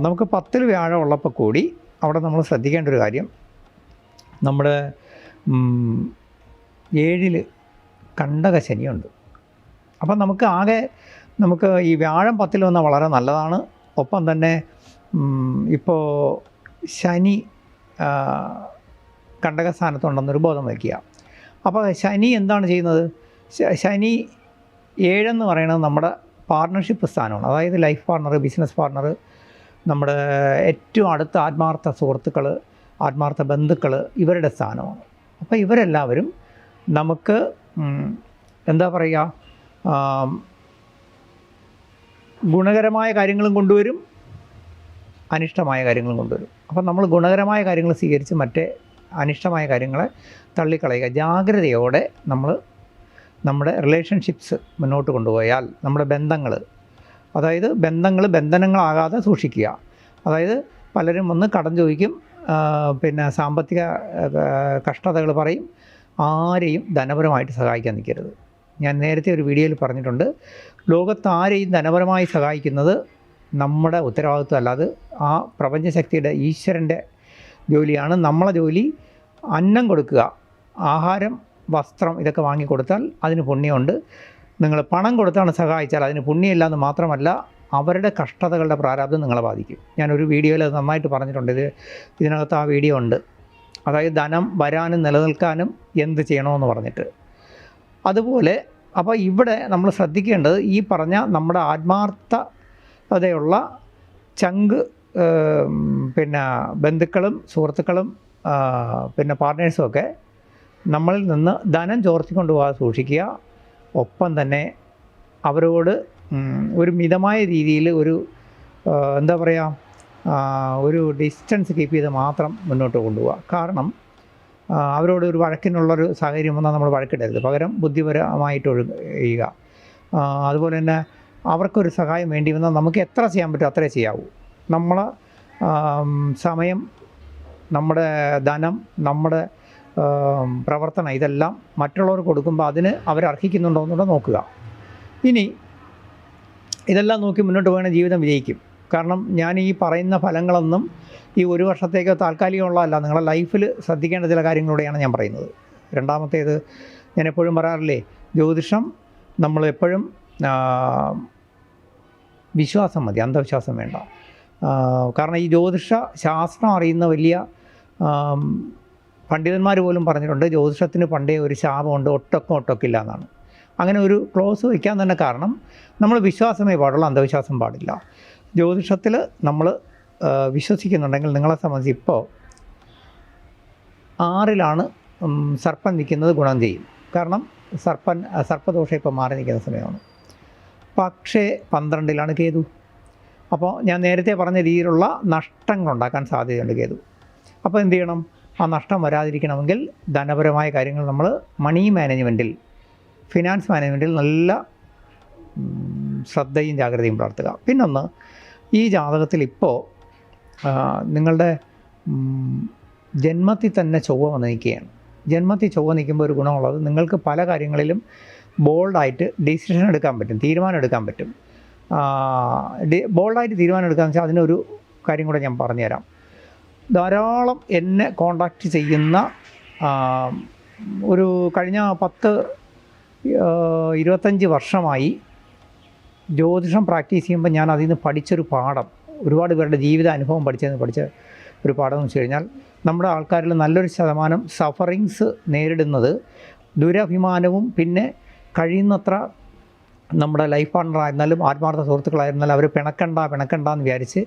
നമുക്ക് 10-ൽ വ്യാഴം ഉള്ളപ്പോൾ കൂടി അവിടെ നമ്മൾ ശ്രദ്ധിക്കേണ്ട ഒരു കാര്യം, നമ്മുടെ 7-ൽ കണ്ടകശനിയുണ്ട്. അപ്പം നമുക്ക് ഈ വ്യാഴം 10-ൽ വന്നാൽ വളരെ നല്ലതാണ്. ഒപ്പം തന്നെ ഇപ്പോൾ ശനി കണ്ടകസ്ഥാനത്തുണ്ടെന്നൊരു ബോധം വയ്ക്കുക. അപ്പോൾ ശനി എന്താണ് ചെയ്യുന്നത്? ശനി 7 എന്ന് പറയുന്നത് നമ്മുടെ പാർട്ട്ണർഷിപ്പ് സ്ഥാനമാണ്. അതായത് ലൈഫ് പാർട്ണർ, ബിസിനസ് പാർട്ണർ, നമ്മുടെ ഏറ്റവും അടുത്ത ആത്മാർത്ഥ സുഹൃത്തുക്കൾ, ആത്മാർത്ഥ ബന്ധുക്കൾ, ഇവരുടെ സ്ഥാനമാണ്. അപ്പോൾ ഇവരെല്ലാവരും നമുക്ക് എന്താ പറയുക, ഗുണകരമായ കാര്യങ്ങളും കൊണ്ടുവരും, അനിഷ്ടമായ കാര്യങ്ങളും കൊണ്ടുവരും. അപ്പം നമ്മൾ ഗുണകരമായ കാര്യങ്ങൾ സ്വീകരിച്ച് മറ്റേ അനിഷ്ടമായ കാര്യങ്ങളെ തള്ളിക്കളയുക. ജാഗ്രതയോടെ നമ്മൾ നമ്മുടെ റിലേഷൻഷിപ്സ് മുന്നോട്ട് കൊണ്ടുപോയാൽ, നമ്മുടെ ബന്ധങ്ങൾ, അതായത് ബന്ധനങ്ങളാകാതെ സൂക്ഷിക്കുക. അതായത് പലരും വന്ന് കടം ചോദിക്കും, പിന്നെ സാമ്പത്തിക കഷ്ടതകൾ പറയും. ആരെയും ധനപരമായിട്ട് സഹായിക്കാൻ നിൽക്കരുത്. ഞാൻ നേരത്തെ ഒരു വീഡിയോയിൽ പറഞ്ഞിട്ടുണ്ട്, ലോകത്താരെയും ധനപരമായി സഹായിക്കുന്നത് നമ്മുടെ ഉത്തരവാദിത്വം അല്ലാതെ ആ പ്രപഞ്ചശക്തിയുടെ, ഈശ്വരൻ്റെ ജോലിയാണ്. നമ്മളെ ജോലി അന്നം കൊടുക്കുക, ആഹാരം, വസ്ത്രം ഇതൊക്കെ വാങ്ങിക്കൊടുത്താൽ അതിന് പുണ്യമുണ്ട്. നിങ്ങൾ പണം കൊടുത്താണ് സഹായിച്ചാൽ അതിന് പുണ്യമില്ല എന്ന് മാത്രമല്ല അവരുടെ കഷ്ടതകളുടെ പ്രാരാബ്ദം നിങ്ങളെ ബാധിക്കും. ഞാനൊരു വീഡിയോയിൽ അത് നന്നായിട്ട് പറഞ്ഞിട്ടുണ്ട്. ഇതിനകത്ത് ആ വീഡിയോ ഉണ്ട്. അതായത് ധനം വരാനും നിലനിൽക്കാനും എന്ത് ചെയ്യണമെന്ന് പറഞ്ഞിട്ട്. അതുപോലെ അപ്പോൾ ഇവിടെ നമ്മൾ ശ്രദ്ധിക്കേണ്ടത് ഈ പറഞ്ഞ നമ്മുടെ ആത്മാർത്ഥതയുള്ള ചങ്ക് പിന്നെ ബന്ധുക്കളും സുഹൃത്തുക്കളും പിന്നെ പാർട്ട്നേഴ്സും ഒക്കെ നമ്മളിൽ നിന്ന് ധനം ചോർത്തിക്കൊണ്ട് പോകാതെ സൂക്ഷിക്കുക. ഒപ്പം തന്നെ അവരോട് ഒരു മിതമായ രീതിയിൽ ഒരു എന്താ പറയുക ഒരു ഡിസ്റ്റൻസ് കീപ്പ് ചെയ്ത് മാത്രം മുന്നോട്ട് കൊണ്ടുപോകുക. കാരണം അവരോട് ഒരു വഴക്കിനുള്ളൊരു സാഹചര്യം വന്നാൽ നമ്മൾ വഴക്കിടരുത്, പകരം ബുദ്ധിപരമായിട്ട് ചെയ്യുക. അതുപോലെ തന്നെ അവർക്കൊരു സഹായം വേണ്ടി വന്നാൽ നമുക്ക് എത്ര ചെയ്യാൻ പറ്റും അത്രേ ചെയ്യാവൂ. നമ്മൾ സമയം, നമ്മുടെ ധനം, നമ്മുടെ പ്രവർത്തനം ഇതെല്ലാം മറ്റുള്ളവർക്ക് കൊടുക്കുമ്പോൾ അതിന് അവരർഹിക്കുന്നുണ്ടോ എന്നുള്ളത് നോക്കുക. ഇനി ഇതെല്ലാം നോക്കി മുന്നോട്ട് പോകണ ജീവിതം വിജയിക്കും. കാരണം ഞാൻ ഈ പറയുന്ന ഫലങ്ങളൊന്നും ഈ ഒരു വർഷത്തേക്ക് താൽക്കാലികമുള്ളതല്ല, നിങ്ങളുടെ ലൈഫിൽ ശ്രദ്ധിക്കേണ്ട ചില കാര്യങ്ങളൂടെയാണ് ഞാൻ പറയുന്നത്. രണ്ടാമത്തേത്, ഞാൻ എപ്പോഴും പറയാറില്ലേ, ജ്യോതിഷം നമ്മളെപ്പോഴും വിശ്വാസം മതി, അന്ധവിശ്വാസം വേണ്ട. കാരണം ഈ ജ്യോതിഷ ശാസ്ത്രം അറിയുന്ന വലിയ പണ്ഡിതന്മാർ പോലും പറഞ്ഞിട്ടുണ്ട്, ജ്യോതിഷത്തിന് പണ്ടേ ഒരു ശാപമുണ്ട്, ഒട്ടൊക്കില്ല എന്നാണ്. അങ്ങനെ ഒരു ക്ലോസ് വയ്ക്കാൻ തന്നെ കാരണം നമ്മൾ വിശ്വാസമേ പാടുള്ളൂ, അന്ധവിശ്വാസം പാടില്ല. ജ്യോതിഷത്തിൽ നമ്മൾ വിശ്വസിക്കുന്നുണ്ടെങ്കിൽ നിങ്ങളെ സംബന്ധിച്ച് ഇപ്പോൾ 6ലാണ് സർപ്പൻ നിൽക്കുന്നത് ഗുണം ചെയ്യും. കാരണം സർപ്പദോഷം ഇപ്പോൾ മാറി നിൽക്കുന്ന സമയമാണ്. പക്ഷേ 12ലാണ് കേതു. അപ്പോൾ ഞാൻ നേരത്തെ പറഞ്ഞ രീതിയിലുള്ള നഷ്ടങ്ങളുണ്ടാക്കാൻ സാധ്യതയുണ്ട് കേതു. അപ്പോൾ എന്ത് ചെയ്യണം? ആ നഷ്ടം വരാതിരിക്കണമെങ്കിൽ ധനപരമായ കാര്യങ്ങൾ നമ്മൾ മണി മാനേജ്മെൻറ്റിൽ, ഫിനാൻസ് മാനേജ്മെൻറ്റിൽ നല്ല ശ്രദ്ധയും ജാഗ്രതയും പുലർത്തുക. പിന്നൊന്ന്, ഈ ജാതകത്തിൽ ഇപ്പോൾ നിങ്ങളുടെ ജന്മത്തിൽ തന്നെ ചൊവ്വ വന്ന് നിൽക്കുകയാണ്. ജന്മത്തിൽ ചൊവ്വ നിൽക്കുമ്പോൾ ഒരു ഗുണമുള്ളത്, നിങ്ങൾക്ക് പല കാര്യങ്ങളിലും ബോൾഡായിട്ട് ഡിസിഷൻ എടുക്കാൻ പറ്റും, തീരുമാനം എടുക്കാൻ പറ്റും. ബോൾഡായിട്ട് തീരുമാനം എടുക്കാമെന്ന് വെച്ചാൽ അതിനൊരു കാര്യം കൂടെ ഞാൻ പറഞ്ഞുതരാം. ധാരാളം എന്നെ കോണ്ടാക്റ്റ് ചെയ്യുന്ന ഒരു കഴിഞ്ഞ 10-25 വർഷമായി ജ്യോതിഷം പ്രാക്ടീസ് ചെയ്യുമ്പോൾ ഞാൻ അതിൽ നിന്ന് പഠിച്ചൊരു പാഠം, ഒരുപാട് പേരുടെ ജീവിത അനുഭവം പഠിച്ച ഒരു പാഠം എന്ന് വെച്ച് കഴിഞ്ഞാൽ, നമ്മുടെ ആൾക്കാരിൽ നല്ലൊരു ശതമാനം സഫറിങ്സ് നേരിടുന്നത് ദുരഭിമാനവും പിന്നെ കഴിയുന്നത്ര നമ്മുടെ ലൈഫ് പാർട്ണറായിരുന്നാലും ആത്മാർത്ഥ സുഹൃത്തുക്കളായിരുന്നാലും അവർ പിണക്കണ്ടെന്ന് വിചാരിച്ച്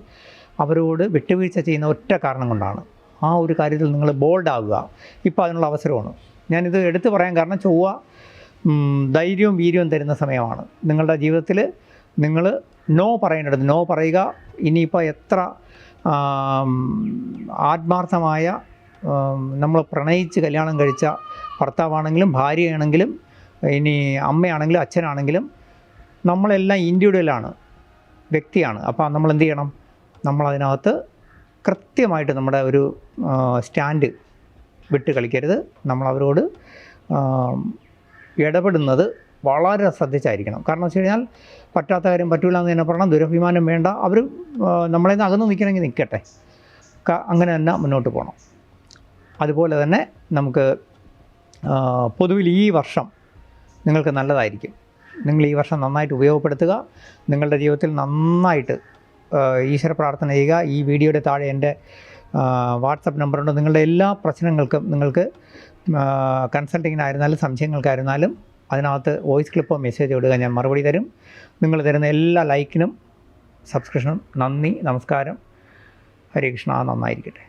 അവരോട് വിട്ടുവീഴ്ച ചെയ്യുന്ന ഒറ്റ കാരണം കൊണ്ടാണ്. ആ ഒരു കാര്യത്തിൽ നിങ്ങൾ ബോൾഡാവുക. ഇപ്പോൾ അതിനുള്ള അവസരമാണ്. ഞാനിത് എടുത്തു പറയാൻ കാരണം, ചൊവ്വ ധൈര്യവും വീര്യവും തരുന്ന സമയമാണ്. നിങ്ങളുടെ ജീവിതത്തിൽ നിങ്ങൾ നോ പറയേണ്ടത് നോ പറയുക. ഇനിയിപ്പോൾ എത്ര ആത്മാർത്ഥമായ നമ്മൾ പ്രണയിച്ച് കല്യാണം കഴിച്ച ഭർത്താവാണെങ്കിലും ഭാര്യയാണെങ്കിലും ഇനി അമ്മയാണെങ്കിലും അച്ഛനാണെങ്കിലും നമ്മളെല്ലാം ഇൻഡിവിജ്വലാണ്, വ്യക്തിയാണ്. അപ്പോൾ നമ്മൾ എന്ത് ചെയ്യണം? നമ്മളതിനകത്ത് കൃത്യമായിട്ട് നമ്മുടെ ഒരു സ്റ്റാൻഡ് വിട്ട് കളിക്കരുത്. നമ്മളവരോട് ഇടപെടുന്നത് വളരെ ശ്രദ്ധിച്ചായിരിക്കണം. കാരണം വെച്ച് കഴിഞ്ഞാൽ പറ്റാത്ത കാര്യം പറ്റൂല എന്ന് തന്നെ പറയണം, ദുരഭിമാനം വേണ്ട. അവർ നമ്മളെ നിന്ന് അകന്ന് നിൽക്കണമെങ്കിൽ നിൽക്കട്ടെ, അങ്ങനെ തന്നെ മുന്നോട്ട് പോകണം. അതുപോലെ തന്നെ നമുക്ക് പൊതുവിൽ ഈ വർഷം നിങ്ങൾക്ക് നല്ലതായിരിക്കും. നിങ്ങൾ ഈ വർഷം നന്നായിട്ട് ഉപയോഗപ്പെടുത്തുക. നിങ്ങളുടെ ജീവിതത്തിൽ നന്നായിട്ട് ഈശ്വര പ്രാർത്ഥന ചെയ്യുക. ഈ വീഡിയോയുടെ താഴെ എൻ്റെ വാട്സപ്പ് നമ്പറുണ്ട്. നിങ്ങളുടെ എല്ലാ പ്രശ്നങ്ങൾക്കും നിങ്ങൾക്ക് കൺസൾട്ടിങ്ങിനായിരുന്നാലും സംശയങ്ങൾക്കായിരുന്നാലും അതിനകത്ത് വോയിസ് ക്ലിപ്പോ മെസ്സേജോ ഇടുക, ഞാൻ മറുപടി തരും. നിങ്ങൾ തരുന്ന എല്ലാ ലൈക്കിനും സബ്സ്ക്രിപ്ഷനും നന്ദി, നമസ്കാരം. ഹരേ കൃഷ്ണ. നന്നായിരിക്കട്ടെ.